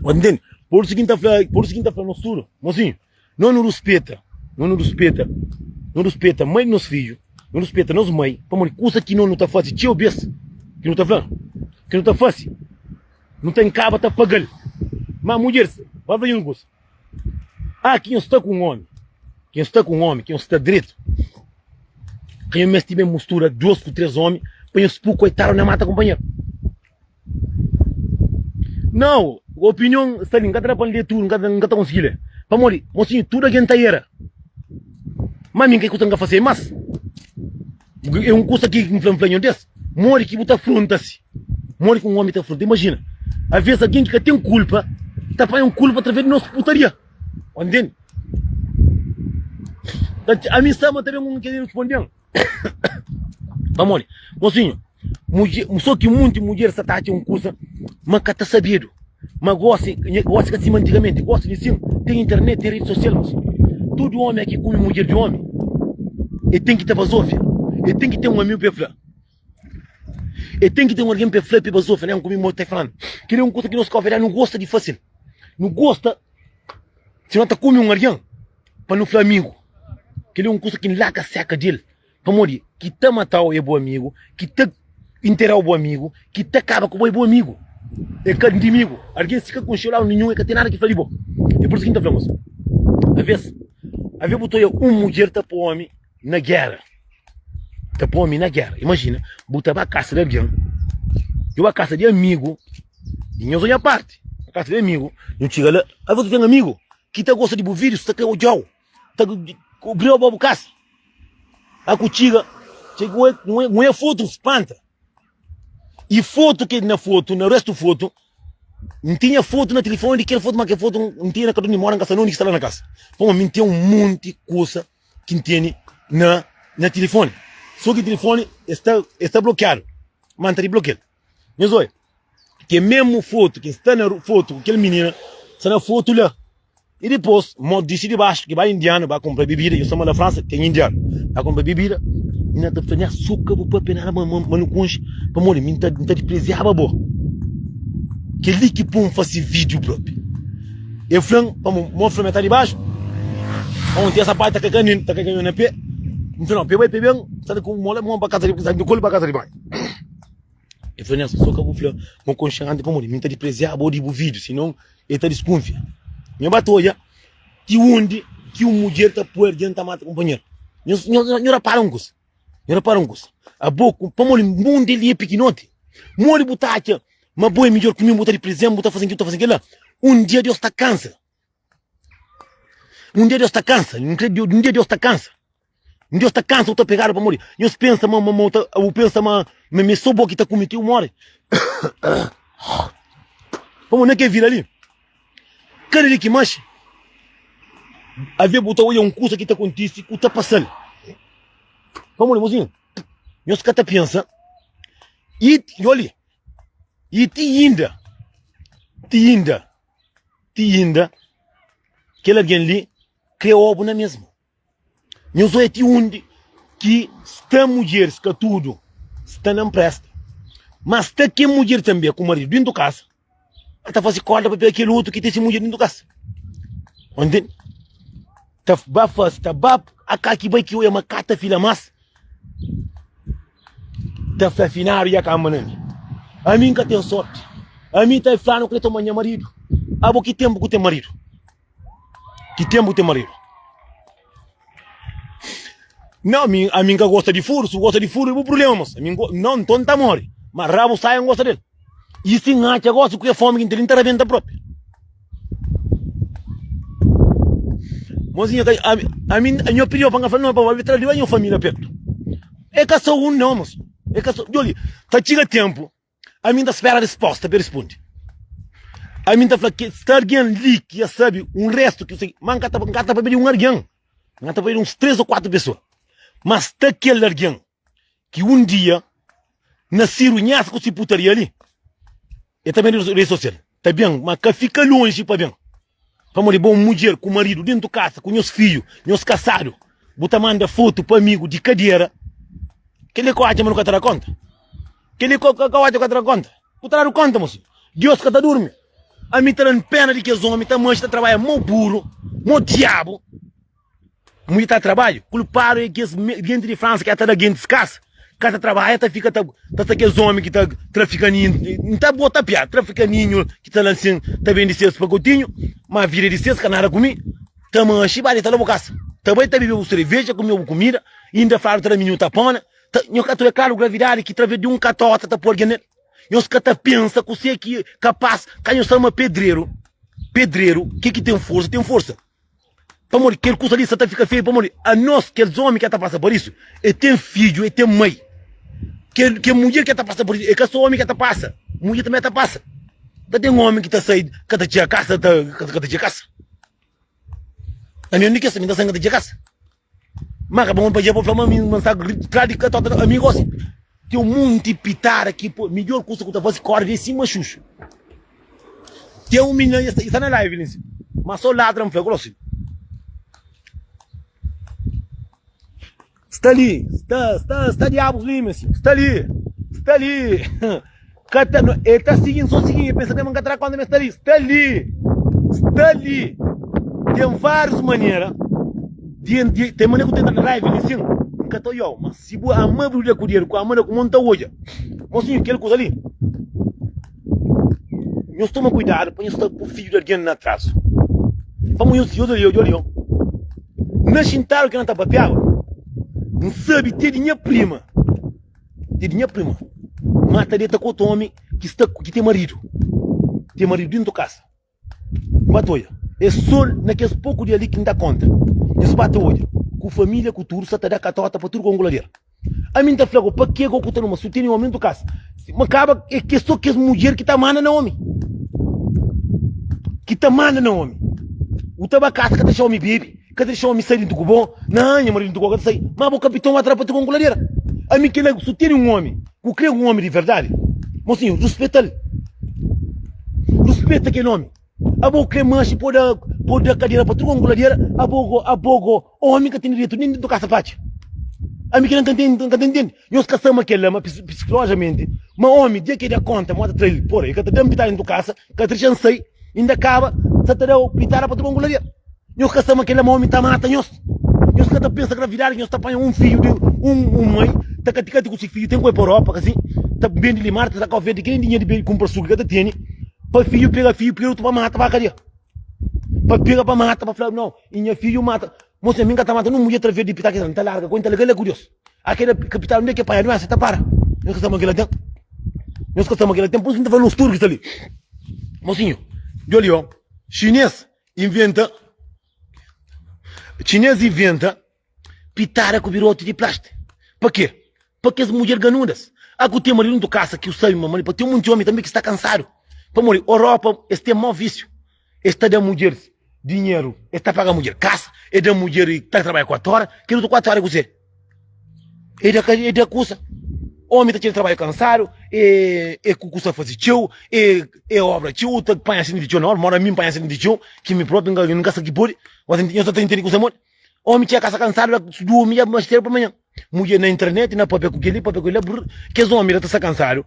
Entende? Por isso que está falando no futuro. Mocinho, não nos respeita. Não respeita mãe dos filhos. Não respeita nos mães. Para morrer, coisa que não está fácil. Tio besta. Que não está falando. Que não está fácil. Não tem cabo, está pagando. Mas mulher, vai ver uma coisa. Quem está com um homem. Quem está direito. Quem mais tiver mistura 2 com 3 homens. Põe os poucos coitados na mata companheiro. Não, a opinião está ali, não está para ler tudo, não está conseguindo. Para morrer, mocinho, tudo aqui está aí. Mas ninguém consegue fazer mais. É um curso aqui que inflamplânio desse. Morre que botar fronta-se. Morre com um homem está fronta. Imagina, às vezes alguém que tem culpa, está fazendo culpa através de nossa putaria. Entende? A mim sabe também não quer responder. Vamos, mocinho, só que muita mulher está a um curso, mas que está sabido. Mas gosta que assim antigamente, gosta de sim, tem internet, tem rede social, mocinho. Todo homem aqui come mulher de homem. Ele tem que ter basófia. Ele tem que ter um amigo para falar. Ele tem que ter um alguém para falar para basófia, né? Como eu estou falando. Que ele é um coisa que nós não gosta de fazer. Não gosta, se não está comendo um alguém, para não falar amigo. Que ele é um coisa que não larga a seca dele. Para morrer, que está matar o bom amigo, que está enterrar o bom amigo, que está acaba com o bom amigo. É cara de amigo. Alguém fica com o lá nenhum, é que tem nada que falar bom. É por isso que a gente tá falando. Às vezes botou mulher tá para homem na guerra. Tá para homem na guerra. Imagina, botar a caça de alguém. Eu a caça de amigo. E eu sou a parte. A caça de amigo. Eu chego lá. Aí você tem amigo que tá gosta de vídeo, você quer o Joe. Tá cobriu a boba caça. A cuchiga. Chegou não é foto, espanta. E foto que na foto, no resto da foto, não tinha foto no telefone, aquela foto, mas que foto não tinha na casa de mora na casa, não está lá na casa. Pô, mas tem um monte de coisa que tem na telefone. Só que o telefone está bloqueado. Mantém bloqueado. Mas olha, que mesmo foto, que está na foto, aquele menino, está na foto lá. E depois, disse de baixo, que vai indiano, vai comprar bebida, eu sou da França, tem indiano, vai comprar bebida, e não está fazendo açúcar, para penar, mas não conche, para morrer, não está de preserva, boa. Que ali que põe fazer vídeo próprio. Eu falo, vamos fermentar de baixo. Onde essa parte está cagando na pé. Então, não, pé vai bem, sabe como mola, vamos para casa de colo para casa de banho. Eu falei, nessa, só que eu vou falar, vamos conchegante para morrer, não está de preserva, boa de vídeo, senão ele está desconfia. Minha batalha, que onde que uma mulher está por dentro da mata companheiro. Não reparam com isso. Não reparam com isso. A boca, para morrer, mundo ele é pequenote. Morrer botar aqui. Mas boa é melhor que mim botar de prisão, botar fazendo aquilo, fazendo aquilo. Um dia Deus está cansa. Um dia Deus está cansa. Um dia Deus está cansa. Um dia Deus está cansa, eu estou pegado para morrer. Eu penso, eu penso, mas sou boa que está cometendo, morre. Vamos, não é que vira ali. Cara ali que mexe. A ver botar um curso que está acontecendo, que está passando. Vamos, mozinho. Eu se cata pensa. E olha. E ti ainda, que alguém ali criou algo na mesma. Eu sou ti onde que está mulheres que tudo está na empresta, mas está que mulher também com o marido dentro da casa, está fazendo corda para aquele outro que tem essa mulher dentro da casa. Onde está bafas, está bab, a cá que vai que eu é uma cata filha mas está fafinar e a cama a mim que tenho sorte. A mim está falando que eu tenho meu marido. Ah, que tempo que tem marido? Que tempo que tem marido? Não, a mim que gosta de furo. Se gosta de furo, é o problema. Mas. Não, então não está morre. Mas rabo sai e gosta dele. E se não acha gosta, porque é fome que ele está vendo própria. Mozinha, a minha opinião, para falar, não, para trazer a minha família perto. É que só um não, mas. É que só. Olha, está chega tempo. A mim está espera a resposta para responder. A mim está falando que se alguém ali que já sabe resto que eu sei, mas não está para pedir alguém. Não está para pedir uns 3 ou 4 pessoas. Mas está aquele alguém que dia nasceu e nasce com essa putaria ali. É também rede social. Está bem, mas que fica longe para bem. Para morrer bom mulher com o marido dentro de casa, com os filhos, os casados. Bota manda foto para amigo de cadeira. Que ele coacha, mas não está conta. Que ele coacha, mas não conta. Tu está conta, moço. Deus que está dormindo. A mim está dando pena de que os homens está trabalhando mó burro, mó diabo. Muito está trabalho. Culpado é que gente de França que está da gente escassa. Que está trabalhando, fica aqueles homens que está traficando, não está boa piada, traficando que está lançando, está vendo de pacotinho, mas vira de que nada comigo. Também a chibari está na boca. Também está bebendo cerveja, comeu comida, ainda fala que está menino tapona. Eu que é claro gravidade que através de um catota está por ganhar. Eu que pensa que você é capaz, que eu sou uma pedreiro, que tem força, para morrer, que coisa ali, você fica feio para morrer. A nós, que os homens que estão passando por isso, e tem filho, e tem mãe. Que mulher que está passando por isso, é que só homem que está passando. Mulher também está passando. Tem homem que está saindo, que está de casa, que está casa. A minha única essa, me está saindo de casa. Mas acabamos para ir para uma mensagem, claro que todo amigo assim. Tem um monte de pitar aqui, pô, melhor coisa que eu estou fazendo, corre em cima, xuxo. Tem um menino, está na live, né? Mas só ladra, me foi grosso. Está ali, está diabos ali, meu senhor. Está ali. Ele está seguindo, só seguindo, pensa que não vai quando ele está ali. Está ali. Tem várias maneiras. Tem maneira que eu tenho na live, assim. Nunca estou eu, mas se boa a mãe brilha com dinheiro, com a mãe com monta hoje. Mocinho, aquela coisa ali. Eu estou cuidado, põe o filho de alguém na atraso. Vamos eu. Não xintaram que não tá papiava. Não sabe ter dinheiro prima. Mata de com o homem que tem marido. Tem marido dentro da casa. Batoia. É só naqueles poucos dias ali que não dá conta. Isso batoia. Com família, com tudo, só te dá catota para tudo com goladeira. A mim tá flago, para que eu conto numa sutene um homem do casa? Mas acaba é que só que as mulheres que tá mana no homem. Que tá mana no homem. O tabacata que deixou me bebe, que deixou me sair do cubo, não, minha marido do cubo que sai, mas o capitão vai para tu com goladeira. A mim que se tem um homem, que crê um homem de verdade, mocinho, respeita-lhe. Respeita aquele homem. A boca que mancha pode a cadeira para tu com goladeira, a boca, o homem que tem direito nem do caça pate. A mim que não entende. Nós caçamos aquele lama psicologicamente, mas homem, dia que ele dá conta, manda três, porra, que te dá um pitar dentro do caça, que te chancei, ainda acaba, só te dá o pitar para tu com goladeira. Nós caçamos aquele lama, homem tá mata nós. Nós que pensa gravidade, nós tá apanhando um filho de um mãe, tá caticando com esse filho, tem coisa para Europa, assim, tá bem de limar, tá com a verde, que nem dinheiro de comprar suco que tem, para filho, pega para matar para cadeia. Para pegar para matar, para falar, não, e minha filho mata. Moça, minha tá matando, não mulher através de pitar que não tá larga, quando tá legal, é curioso. Aquele capital, onde é que é pai, não é, você tá para. Nós caçamos aquele tempo. Por isso que tá falando os turcos ali. Mocinho, de olho, ó, chinês inventa pitara com virote de plástico. Para quê? Porque as mulheres ganudas. Aqui tem marido do caça que o sabe, mamãe, porque tem um monte de homem também que está cansado. Para morrer, Europa, este é mau vício. Esta da mulheres dinheiro, esta paga a mulher caça, é da mulher que está trabalhando 4 horas, que luta 4 horas com você. É da custa. Homem está tendo trabalho cansado, é custa fazer tio, é obra tio, tá panha assim de tio, não, mora mim panha assim de tio, que me próprio não caça que pode, mas eu só tenho que usar muito. Homem tinha caça cansado, dormia mais cedo para amanhã. Mulher na internet, na papel com aquele, que os homens estão cansados,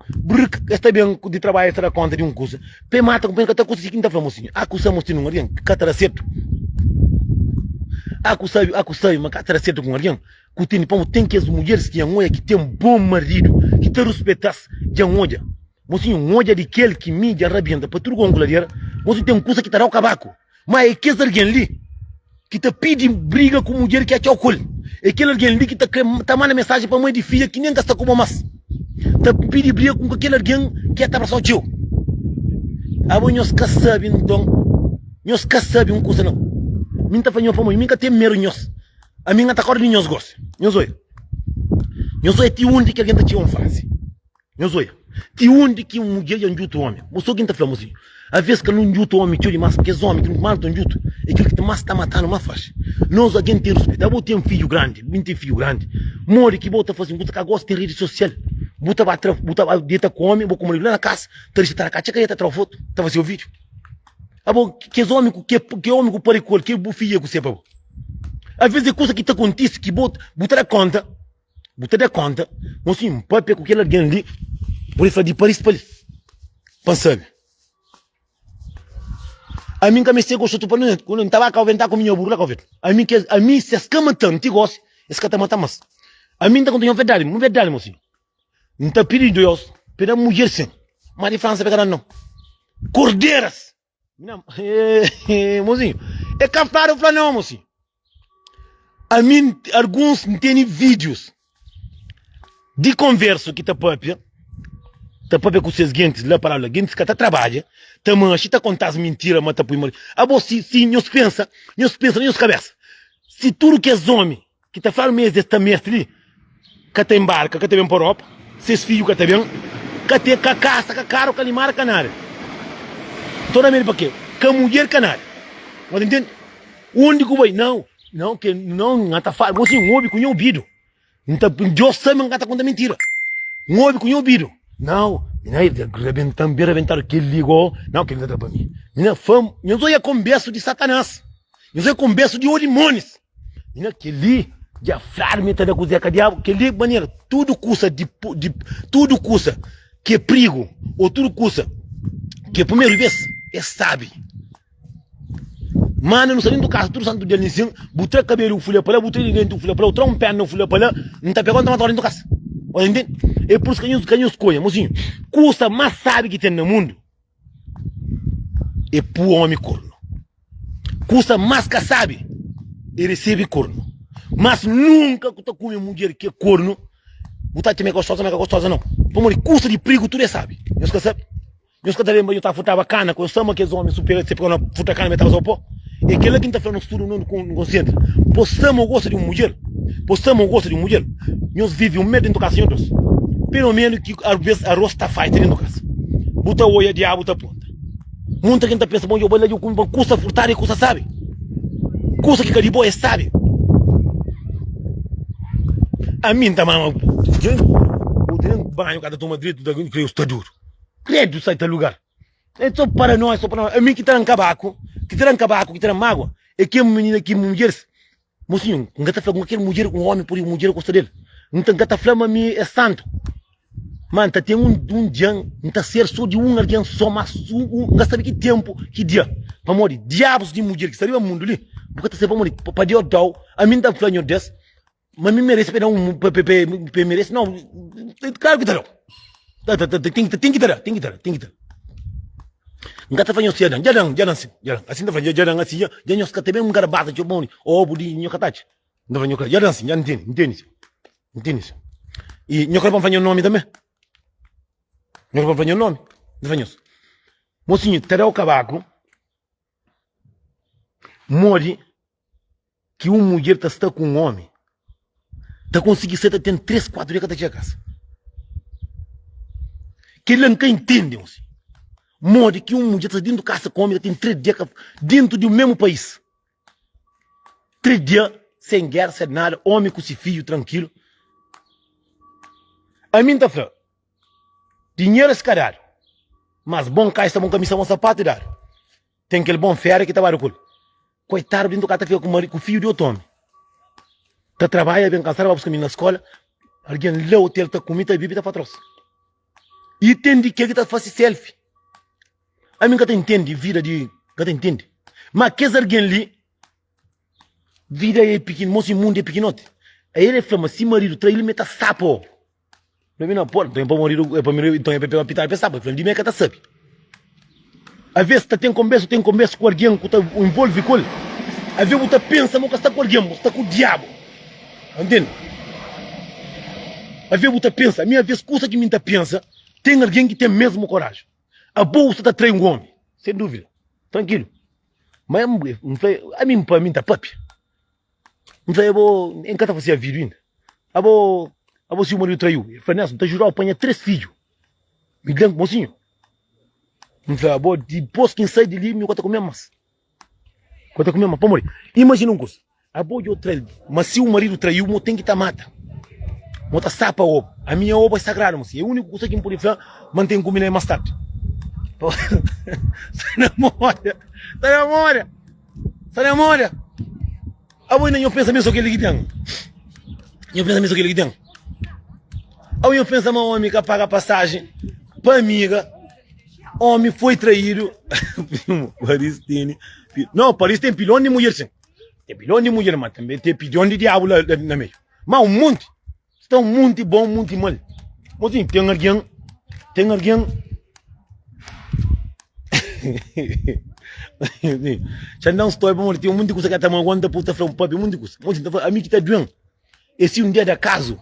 está bem de trabalho, está conta de um curso. Pe mata com que custa 50 framocinho. Acusa mocinho um arian, catara certo. Acusa, mas catara certo com arian. Que tem que as mulheres que tem um bom marido, que te respeitas, de olha. Mocinho, olha de aquele que mídia arrebenta, para tudo com goladeira. Mocinho tem um curso que te dá o cabaco. Mas é que as alguém ali, que te pede briga com mulher que é teu colo. É aquele alguém ali que tá mandando mensagem para mãe de filha que nem gasta como mas. Te pede briga com aquele alguém que é para só tio. A mãe nós caçamos então. Nós caçamos coisa não. Minha tá fazendo para mãe, minha tem medo nós. A minha tá correndo nós gosta. Nós olha. Nós olha ti onde que alguém tá tio fase. Nós olha. Ti onde que um mulher é um juto homem. Você quem tá falando assim. Às vezes que não juto homem tio de mas que é homem que não mata um juto. É aquilo que mais está matando uma faixa. Nós alguém tem respeito. Eu tenho um filho grande, 20 filho grande. More que bota fazer, bota que gosta de rede social. Bota a dieta come, vou comer lá na casa. Triste tá na casa, checa tá foto, tá fazendo o vídeo. Que é homem que homem com paricol, que é filho que você pagou. Às vezes é coisa que te acontece que bota da conta, mas sim, pode pegar aquele alguém ali, por isso de Paris para ele. Pensando. A mim que me sei gostou para não, quando estava a caventar com minha burla, a mim se as camas tanto gosto, esse que tá matando mais. A mim tá com uma verdade, mocinho. Não tá pedindo Deus, pela mulher sim, mas de França pegará não. Cordeiras, não, mocinho, é captar o plano, mocinho. A mim alguns têm vídeos de conversa que tá papia. Tá para ver com seus gentes lá para lá, gentes que tá trabalha, tá mancha, tá contar as mentiras, mas tá por morrer. Se nós pensa, nós cabeça. Se tudo que é homem, que tá falando mesmo desta mestre, que tá embarca, que tá bem para Europa, seus filhos que tá bem, que tem caça, que caro, que animar canário. Toda a para quê? Que mulher canário. Você entende? Onde que vai? Não, tá falando, você um homem com o ouvido. Então, Deus sabe que tá contando mentira. Um homem com o ouvido. Não, rebentar que ele ligou, não, que ele dá para mim. Eu sou a conversa de Satanás, eu sou a conversa de demônios. Que ele, diafragma, tá da cozinha, que ele, maneira, tudo custa, tudo custa, que é perigo, ou tudo custa, que é primeiro vez, é sabe. Mano, não sabe do carro, tudo santo dia, assim, botar cabelo, folha para lá, botar dentro, folha para lá, botar um pé no folha para lá, não tá pegando, tá matando dentro do carro. Entende? É por isso que nós escolhem, mocinho. Custa mais sabe que tem no mundo. É pro homem corno. Custa mais que sabe, e recebe corno. Mas nunca que tu come mulher que é corno, botar também gostosa não. Pomori, custa de perigo, tu sabe. Nós que sabe. Nós que lembra eu estava futava cana, quando estamos aqueles homens superiores, você pegou na futa cana, metava pó. E aquele que está falando estudo não concentra. Possamos gosta de uma mulher. Nós vivemos um medo de educação, pelo menos que às vezes a roça está feita dentro da casa. Bota o olho diabo, bota ponta. Muita gente pensa, bom, eu vou lá, eu como custa furtar e custa sabe. Custa que de boa sabe. A mim tá mal. O trem banho cada toma direito da que eu estou duro. Credo sai do lugar. É só para nós. A mim que tá em cabaco, que tá na mágoa. É que menina que mulheres. Mocinho, não tá falando com aquele mulher com homem por mulher gosta dele. Não tá falando me é santo. Mano, tá tem um dia, não tá ser só de um alguém só, mas não sabe que tempo, que dia. Para morrer, diabos de mulher que saiu do mundo ali. Porque tá sempre para morrer, para Deus dar, a mim tá falando desse. Mas me merece para não, merece não. Claro que tá não. Tem que dar. Nunca tá fazendo assim, assim tá fazendo, assim, já nós que também um cara bata de bom, ou budi nho catach. Não vai nho cara, já assim, já entende. E nho cara vamos fazer o nome também. Nós vamos fazer o nome. Mocinho, terá o cavaco. Morre que uma mulher está com um homem. Está conseguindo ser, tem 3, 4 dias que está a casa. Que ele nunca entende, mocinho. Morre que uma mulher está dentro de casa com homem, tem 3 dias dentro do mesmo país. 3 dias sem guerra, sem nada, homem com seu filho tranquilo. A mim está falando. Dinheiro é caro, mas bom caixa, bom camisa, bom sapato dar. Tem aquele bom fera que está barulho. Coitado dentro do casa fica com o filho de outro homem. Tá trabalha bem cansado, vai buscar na escola. Alguém lê o hotel, tá comida, bebida, tá trouxe. E entende que ele tá fazendo selfie. A mim que entende vida de, que entende. Mas que alguém ali, vida é pequeno, moço mundo é pequenote. Aí ele fala, se marido trai ele meta sapo. Não me não pode, então é para morir, então é para pitar para sapo. Falando de mim que tá sabe. Às vezes tá tem conversa com alguém que tá envolve com ele. Às vezes você pensa, mas está com alguém, você está com o diabo. Entende? Às vezes você pensa, a minha vez coisa que me pensa, tem alguém que tem mesmo coragem. A bolsa está traindo um homem, sem dúvida, tranquilo. Mas a mim para mim tá papi. Não sei, eu vou encantar você a vida ainda. A você o marido traiu. Ele falou, Nelson, tá jurado apanhar 3 filhos. Me deu mocinho. Não sei, depois que sai de ali, me conta comer mais. Conta comer mais, para morrer. Imagina um coisa. A boa eu traio, mas se o marido traiu, eu tenho que estar mata. Eu tá sapa ovo. A minha ovo é sagrada, mocinho. É o único coisa que me pode fazer, mantém comida mais tarde. Sai na memória. A boa não pensa mesmo que ele tem. Aí eu penso, meu homem que paga passagem para amiga, homem foi traído. Paris tem. Não, Paris tem pilhão de mulher, sim. Tem pilhão de mulher, mas também tem pilhão de diabo lá no meio. Mas um monte. Está um monte bom, um monte mal. Mas tem alguém. Já não estou bom, tem um monte de coisa que está mandando puta para um papi, um monte de coisa. A mim que está doendo. Esse um dia de acaso.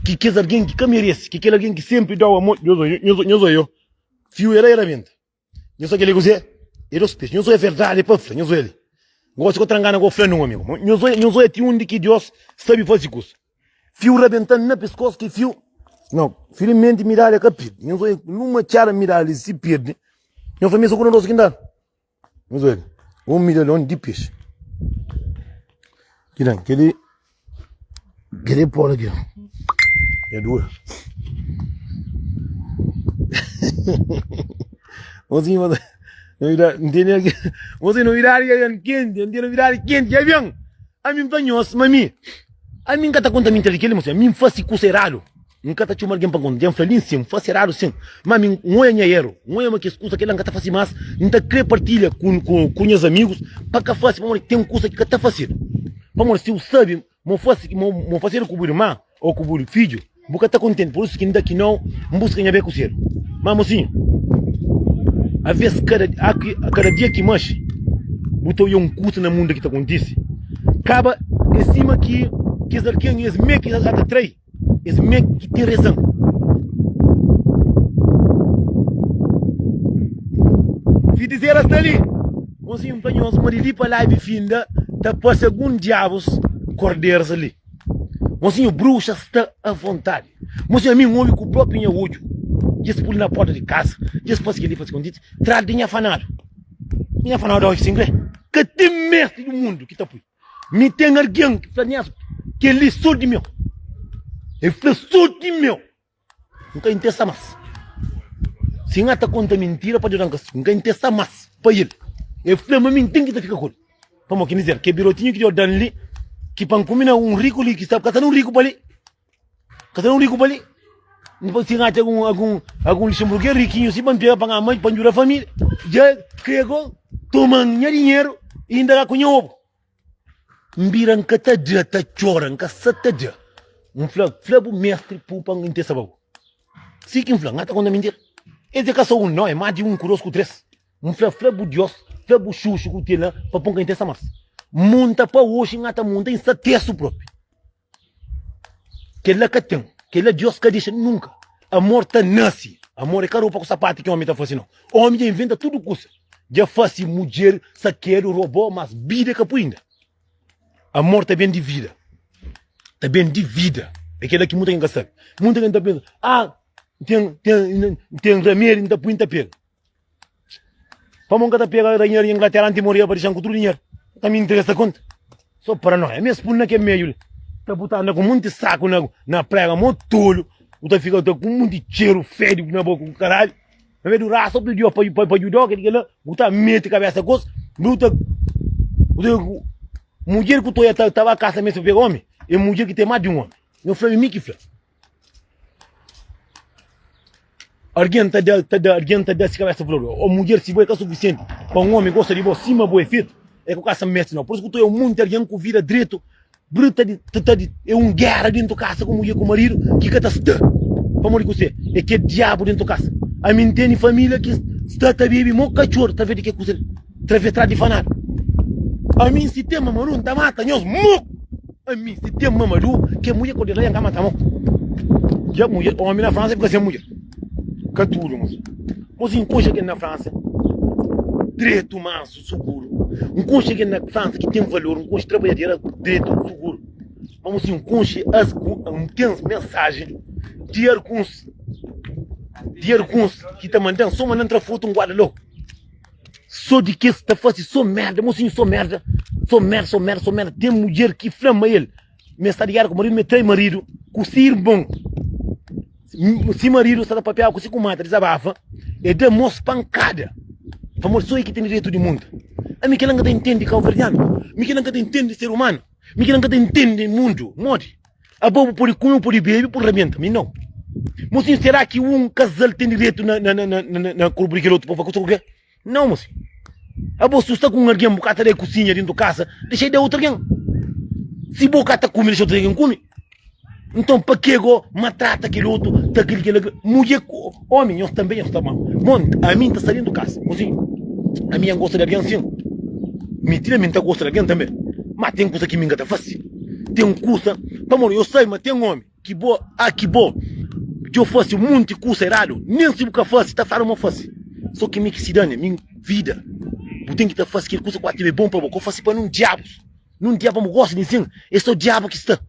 Que quer alguém que merece, que quer alguém que sempre dá o amor. Eu. Fio era mente. Eu sou aquele que você. Eu sou a verdade, pafla, eu sou ele. Gosto de trangana com o flano, amigo. Eu sou um de que Deus sabe fazer coisa. Fio rebentando na pescoço que fio. Não, felizmente mirar é capido. Eu sou numa cara mirar ele se perde. Eu falei, com o nosso quintal. Eu sou ele. 1 milhão de peixe. Que ele pode aqui. É duro. Você não virar quente, já viu? A mim banhos, mami. A mim que tá conta mentira que ele moça, a mim faz coisa errado. Nunca tá chamando alguém para contar, eu falei sim, faz errado sim. Mas mim não é dinheiro, não é uma que escuta que ele não tá fazendo mais, não tá querer partilha com os amigos, para que faça, tem uma coisa que tá fazendo. Vamos, se o sabe, não fazer com o irmão ou com o filho. Porque está contente, por isso que ainda que não busca em ver com o céu. Mas mocinho, às vezes cada dia que mexe, Então é curso no mundo que está acontece. Acaba em cima que as arquinhas, eles meio que até três. Eles meio que tem razão. Se dizer assim ali, você não tem uns maridos para live finda, tá para segundo diabos cordeiros ali. Você bruxa está à vontade. Você a mim ouve com o próprio olho. Just pula na porta de casa, just faz que ele faz escondido, traz de minha fanado. Minha fanado é assim, que tem mestre do mundo que está por. Me tem alguém que faz que ele sou de meu. Ele faz só de meu. Nunca interessa mais. Se não está conta mentira para dizer que nunca interessa mais para ele. Ele faz uma mentira que está fica com. Vamos aqui dizer que birotinho que eu dou ali, que para comer rico ali que está casando rico para ali, casando rico para ali. Depois se acha algum luxemburguês riquinho, se bandeira para a mãe, para a família, já crego, tomando dinheiro e ainda lá com o ovo. Mbiran que está já, está chorando, que está já. Flabo mestre pupa não tem sabor. Se quem flá, não está contando mentira. Esse é só não, é mais de curioso com três. Flabo Deus, flabo xuxo com tela, para pôr quem tem mais. Monta para hoje, não está monta em sateço próprio. Que lá que tem. Que ele é Deus que deixa nunca. Amor tá nasce. Amor é caro para o sapato que o homem está fazendo. O homem já inventa tudo coisa. Já faz mulher, saqueiro, robô, mas vida que ainda. Amor tá bem de vida. Tá bem de vida. É aquilo que muita gente sabe. Muita gente está pensando, tem remédio, não está põe, pega. Para nunca pegar dinheiro em Inglaterra, antes de morrer, para deixar com tudo dinheiro. Também interessa conta. Só para nós. É mesmo por que é meio. Tá botando com muito saco na praia, muito tolo. Tá ficando com muito cheiro fedido na boca, caralho. Ao invés de raça, só pediu para ajudar, que ele tá mete a cabeça coisa. Mulher que estava a caça mesmo pegou homem, é mulher que tem mais de um homem. Não foi mim que foi. Alguém tá dessa cabeça falou, ou mulher se boa é suficiente para um homem gosta de boa, cima boa feito, é que o caça mestre não. Por isso que eu muito alguém que vira direito. Bruta é guerra dentro da casa com mulher com marido que está para morrer com você é que é diabo dentro da casa a mim tem família que está a beber mo cachorro tá vendo que é coisa travetar de fanar a mim se tem mamaru não tá mata nós mo a mim se tem mamaru que mulher quando ela não mata mo já mulher homem na França porque é mulher caturo mas encoxa aqui na França direito manso seguro conche aqui na França que tem valor conche trabalhadeira direito seguro vamos assim conche tem mensagem de alguns que está mandando só mandando foto guarda louco só de que está fazendo só merda mocinho só merda tem mulher que flama ele mensagem com marido me trai marido com se bom se marido está papel com se com mata desabafa e demos pancada vamos só que tem direito do mundo a mim que não entende calvariano me que não entende ser humano me que não entende mundo mode a bobo por comer por beber por rebenta me não mocinho será que casal tem direito na rubrica do outro para fazer o quê não mocinho a bolsa está com alguém bocata de cozinha dentro da casa deixa de outro alguém se bocata come deixa outro alguém come então para que go maltrata aquele outro daquele que mulher homem nós também está mal monte a mim está saindo da casa mocinho a minha gosta de alguém sim mentira a mim está gosta de alguém também mas tem coisa que me engata fácil tem coisa vamos eu sei mas tem homem que boa que boa eu faço muito coisa errado nem se nunca faço está falando uma face só que me que se dane minha vida eu tenho que estar fazendo aquela coisa que é bom para você eu faço para não diabo eu gosto de dizer é só o diabo que está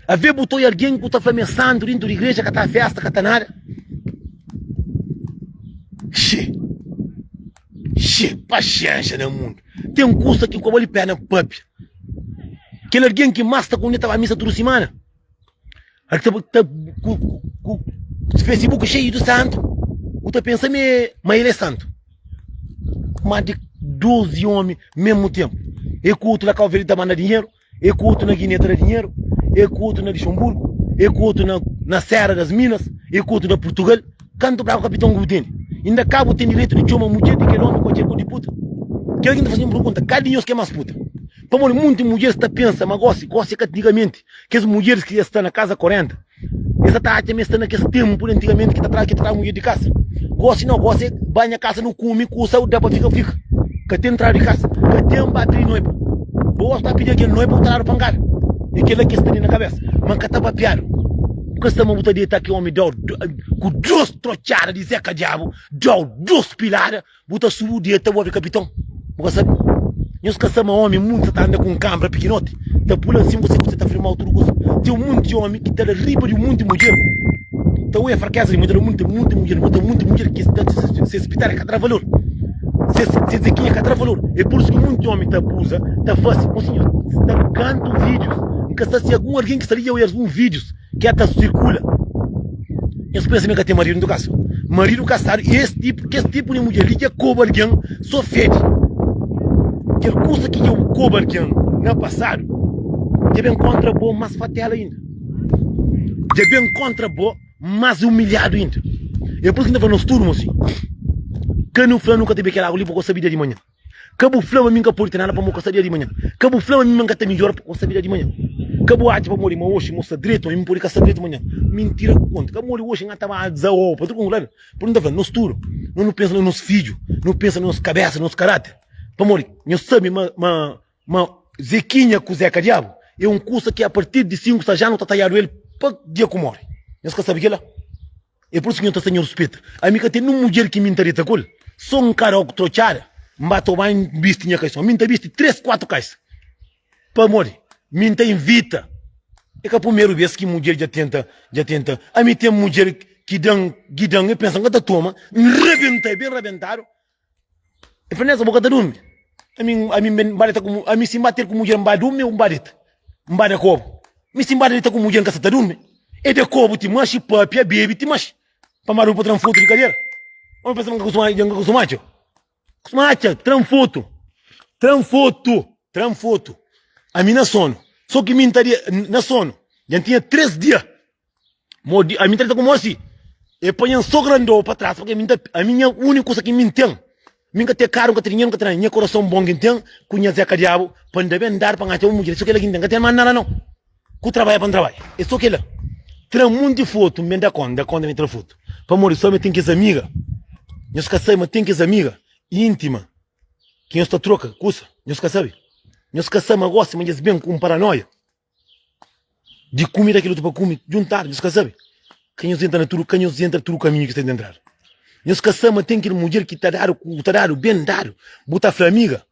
a ver botou alguém que está flamejando dentro da igreja que está festa que está nada paciência no mundo tem coisa que como ele pega na pub aquele alguém que mais está com ele a missa toda semana está com o Facebook cheio de santo você pensa mas ele é santo mais de 12 homens ao mesmo tempo e que o outro na Calverita manda dinheiro e que o outro na Guiné traz dinheiro e que o outro na Luxemburgo e que o outro na Serra das Minas e que o outro na Portugal canto para o capitão Gudene ainda cabo tem direito de chamar mulher de aquele homem com a de puta que alguém está fazendo pergunta cada dinheiro que é mais puta para muitas mulheres está pensa mas gosta que antigamente que as mulheres que estão na casa 40 essa tá também está naquele tempo antigamente que está atrás a mulher de casa gosta não gosta banha a casa no cume com saúde dá para fica que tem entrar de casa, que tem bateri noiva. Boa está pedir que noiva botar o pangar. E que ele que está na cabeça. Mas que está papiado. Que esta uma botaria está aqui homem deu com duas trochadas de Zeca Diabo, deu duas piladas, bota suru de até o capitão. Você sabe? Nós que esta homem muito está andando com câmera pequenote. Tá pula assim você está filmar tudo isso. Tem um monte de homem que está na riba de um monte de mulher. Então é fraqueza de mulher, muito mulher que se hospital é que valor. Se aqui é que valor. É por isso que muito homem está abusa, está fácil, o senhor, está canto vídeos. Nunca está se algum alguém que estaria a ver alguns vídeos que até circula. Eu penso que tem marido no caso. Marido casado, e esse tipo de mulher que é cobardião, só fede. Que coisa que é um cobardião no passado, deve encontrar bom mais fatal ainda. Deve encontrar bom mais humilhado ainda. É por isso que nós nos turmos assim. Que no flano nunca teve aquela água para sabia de manhã. Que o flano nunca pode ter nada para sabia de manhã. Que o flano nunca tem melhor para sabia de manhã. Que o arte para morrer, mas hoje moça direito, eu me pode saber de manhã. Mentira conta. Que morrer hoje não estava a dizer para todo mundo. Por não tá falando, nos turno. Não pensa nos filhos, não pensa nos cabeças, nos caráter. Para morrer, eu sabe, uma Zequinha com Zeca Diabo é um curso que a partir de 5 já não está talhado ele para dia que morre. Eu sabe que é lá. É por isso que eu estou sem respeito. A minha tem uma mulher que me interessa com ele. Só um cara que trochara, matou mais visto minha questão. Me visto 3, 4 caixas. Para morrer. Me invita. É que a primeira vez que mulher já tenta. A mim tem mulher que dão, e pensa que está toma, rebentei, bem rebentado. E foi nessa boca da dorme. A mim se bater com mulher, não dorme ou não barita. Não barita cobo. Me se bater com mulher, não dorme. E de cobo, te machi, papi, baby, te machi. Para maru para tranfoto de cadeira. Vamos pensar que costumacho. Costumacho, tranfoto. A mim na sono. Só que me estaria na sono. Já tinha 3 dias. A mim está como assim. E põe um só grande para trás. Porque a minha única coisa que me tem. Minha ter caro, que tinha, minha coração bom que tem. Cunha Zeca Diabo. Para não dar para ganhar uma mulher. Isso que ela tem. Que tem mais nada não. Que trabalha para trabalhar. Isso que ela. Tem um monte de foto. Me dá conta me tira foto. Para morrer só me tem que ser amiga. Nós casamos, mas tem que ser amiga. Íntima. Que nós está troca. Custa. Nós casamos. Nós casamos, gosta, mas bem com paranoia. De comida aquilo para comer. Juntar. Nós casamos. Quem nos entra tudo o caminho que tem de entrar. Nós casamos, tem que ir mulher que está dado, bem dado. Botar para amiga.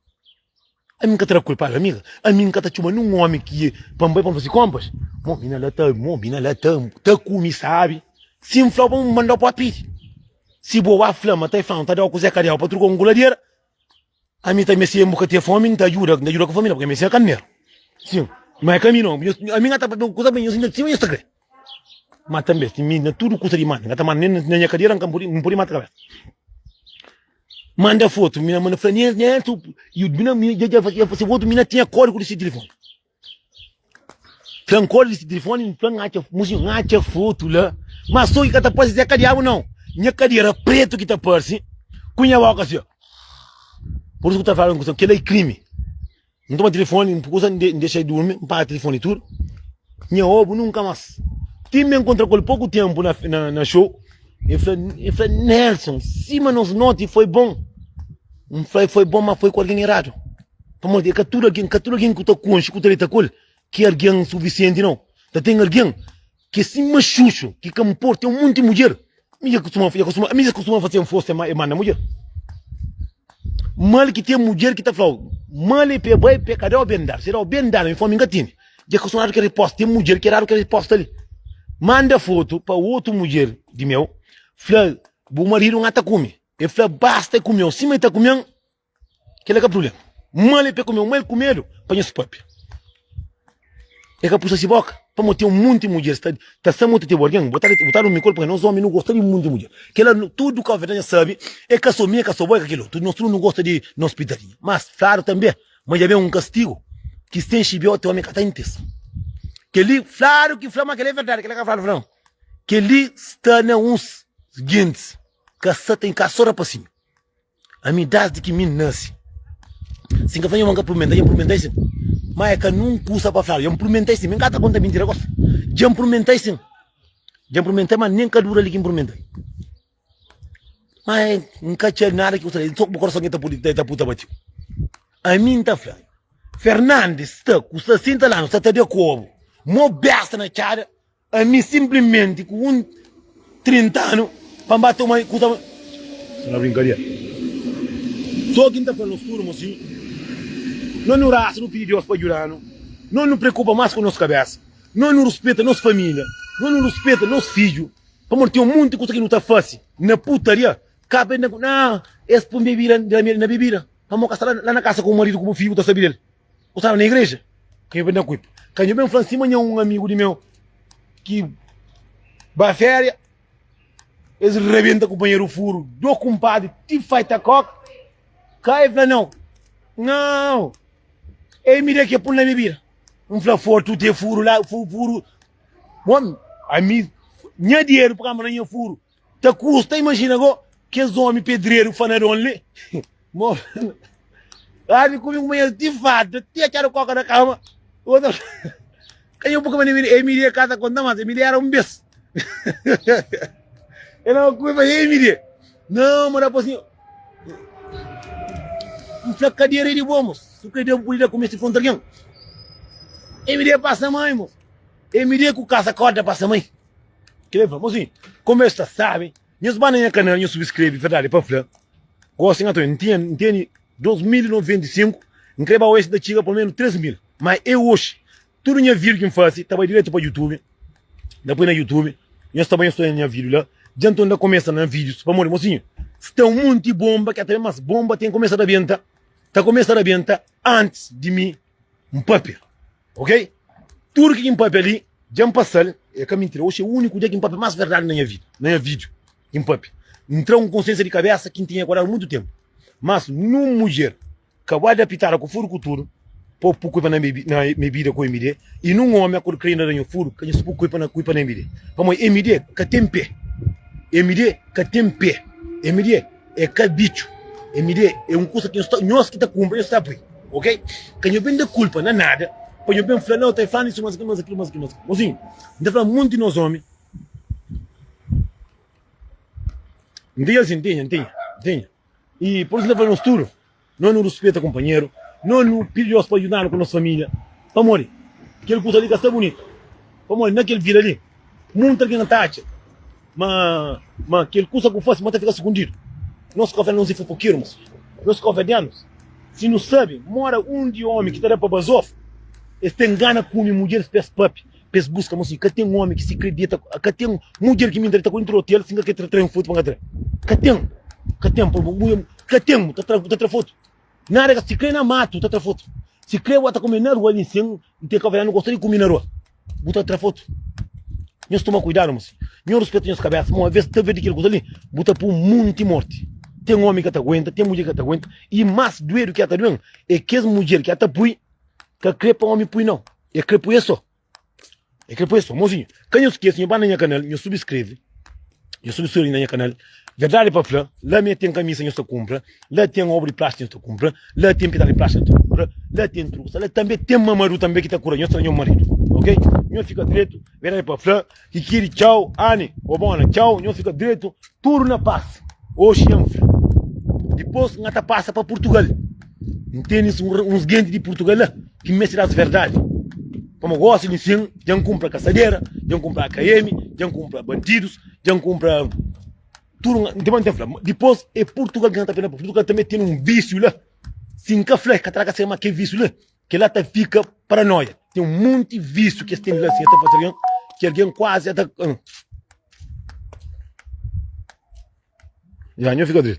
A mim que está culpada, amiga. A mim que está chamando um homem que para fazer compras. Momina lá está comi, sabe? Se um flauta, mandar para a pizza. Se boa flama, está falando, está dando com o Zé Carial para trocar um goladeira. A mim também se é um bocadinho de fome, não ajuda com a família, porque a mim se é carneiro. Sim, mas é caminho não. A mim está para coisa bem, eu sinto que isso é mas também, se mim, tudo custa de mano. Está mandando na minha cadeira, não pode matar a cabeça. Manda foto, manda flaninha, e o já fazia outro, mina tinha código desse telefone. Tem código desse telefone, acha foto lá. Mas só que está para dizer cadeado não. Minha cadeira preto que está para si, cunha boca assim. Por isso que está falando que ele é crime. Não toma telefone, por causa de deixar de dormir, para telefone e tudo. Minha ovo nunca mais. Tive me encontrado com ele pouco tempo na show. Eu falei, Nelson, se nos note foi bom. Foi bom, mas foi com alguém errado. Vamos dizer, que tudo alguém que está com ele, que é alguém suficiente não. Tem alguém que se machucha, que me porta um monte de mulher. A minha costuma fazer um fosse e manda mulher. Mal que tem mulher que está falando, mal é pecador bem dar, será o bem dar, me fome engatine. Já costuma que resposta, tem mulher que raro que resposta ali. Manda foto para outra mulher de meu, fala, o marido não está comendo. Ele fala, basta comer, se me está comendo, que é o problema. Mal é para comer, mal comer, para esse papo. É que a puxa se boca, para manter um monte de mulher, está sem muito tempo alguém, botar no meu corpo, porque nós homens não gostamos de um monte de mulher. Que ela, tudo que a verdade sabe, é que a sua minha, que a sua boa, aquilo, nós não gostamos de nos hospitalinha. Mas, claro também, mas já vem um castigo, que sem chibio, tem homem que está intenso. Que ele, claro que flama, que ele é verdade, que ele é fala, não. Que ele está uns seguintes, que só tem caçora para cima. A minha idade que me nasce. Se que eu vou implementar isso. Mas é que não custa para falar, eu implementei sim, me encanta conta mentira, gosto. Já implementei sim. Já implementei, mas nem que dura ali que implementei. Mas nunca tinha nada que você só por coração que tá puta bateu. A mim tá falando. Fernandes está com 60 anos, está de como. Mó besta na cara. A mim simplesmente com 30 anos, para bater uma coisa. Isso não é brincadeira. Só quem está falando os turmos assim. Não nos raça, não pede Deus para ajudar. Não nos preocupa mais com a nossa cabeça. Não nos respeita a nossa família. Não nos respeita nosso filho. Vamos ter um monte de coisa que não está fácil. Na putaria. Cabe na. Não, esse por bebida na bebida. Vamos casar lá na casa com o marido, com o filho, está sabendo ele. Ou estava na igreja. Quem vem na cuipa. Quando eu venho falando assim, amanhã um amigo de meu que vai à férias, eles rebentam com o banheiro furo. Do compadre, te faz a coca. Cai e fala, não. Não. Ele me deu que é por na bebida. Um fala, tu tem furo lá, furo. Mano, a mim, não dinheiro para amanhã furo. Te custa, imagina agora, que os homens pedreiros fanaram ali. Mano, aí comigo amanhã de fato, tinha tirado coca da cama. Outra. Kaya po kami ni Emilia kata konta mas Emilia era um bes. Eu não cuido de Emilia. Não, mas assim, um flacadeira de bomos. Tu quer dar polícia com esse contrarião? Emilia passa mãe, moço. Emilia com caça corda passa mãe. Que leva, moço, como esta sabe, meus bananas canal, eu subscreve, verdade, para falar. Gostem, então, entende 2095, incrível hoje da chica pelo menos 3.000. Mas eu hoje, tudo minha vídeo que eu faço, estava direto para o YouTube. Depois na YouTube, eu também estou em minha vídeo lá. Janto ainda começa na vídeos, para morrer, mocinho. Se tem um monte de bomba, que até mais bomba tem começado a venta. Está começando a venta antes de mim, um papel. Ok? Tudo que em papel ali, já me passou, é que mentira. Hoje é o único dia que em papel mais verdade na minha vida. Na minha vídeo, em papel. Entrou com consciência de cabeça que tinha guardado muito tempo. Mas, numa mulher, acabou de apitar com furo cultura, por cuipa na bebida com MD, e num homem a cor creio na furo, que a gente cuipa na MD. Vamos, MD, que tem pé. MD, que tem pé. MD, é que bicho. MD, é um coisa que nós que está cumprindo, está por aí. Ok? Que eu vendo culpa, não é nada. Quando eu venho falar, não, está falando isso, mas aquilo. Assim, ainda fala muito de nós homens. Entende? E por isso levamos tudo. Não nos respeita companheiro. Não nos pede para ajudar com a nossa família. Para morrer. Aquele coisa ali que está bonito. Para morrer, naquele vira ali. Muita que não taxa. Mas aquele coisa que eu faço, mas fica escondido. Nosso café não se fofoqueirmos. Nós cafedianos. Se não sabe, mora um de homem que está para Bazof. Eles têm gana com mulheres para esse papi. Pes busca, moço, que tem um homem que se acredita, que tem mulher que me interessa com introtel, assim que trai um foto para cá. Que tem, tá foto. Na área que se crê na mato, tá foto. Se crê, tá comendo na rua ali, sem ter que não gostaria de comer na rua. Bota outra foto. Nós toma cuidado, moço. Nós respeitamos as cabeças, uma vez tá vendo aquilo coisa ali, bota por muita morte. Tem um homem que te aguenta, tem mulher que te aguenta, e mais doeiro que te doendo é que as mulheres que te apoiam, que crê para o homem põe não. É crê por isso. É que depois, mozinho, quem eu esqueço, eu vou na minha canal, eu subscreve na minha canal, verdade para falar, lá tem camisa eu compra, lá tem obra de plástico eu compra, lá tem pedal de plástico eu compra, lá tem truque, lá também tem mamaru também que está curando, eu sou meu marido, ok? Eu fica direito, verdade para falar, que queira tchau, Anne, obona, tchau, eu fica direito, tudo na paz, hoje é depois nós passa para Portugal, entende uns gente de Portugal lá, que me as verdade. Como gosta de sim, já compra caçadeira, já compra AKM, já compra bandidos, já compra tudo. Depois é Portugal que não está pena. Portugal também tem um vício lá. Cinco flechas que traga ser que vício lá. Que lá tá fica paranoia. Tem um monte de vício que tem lá, assim, que alguém quase até. Já não fica direito.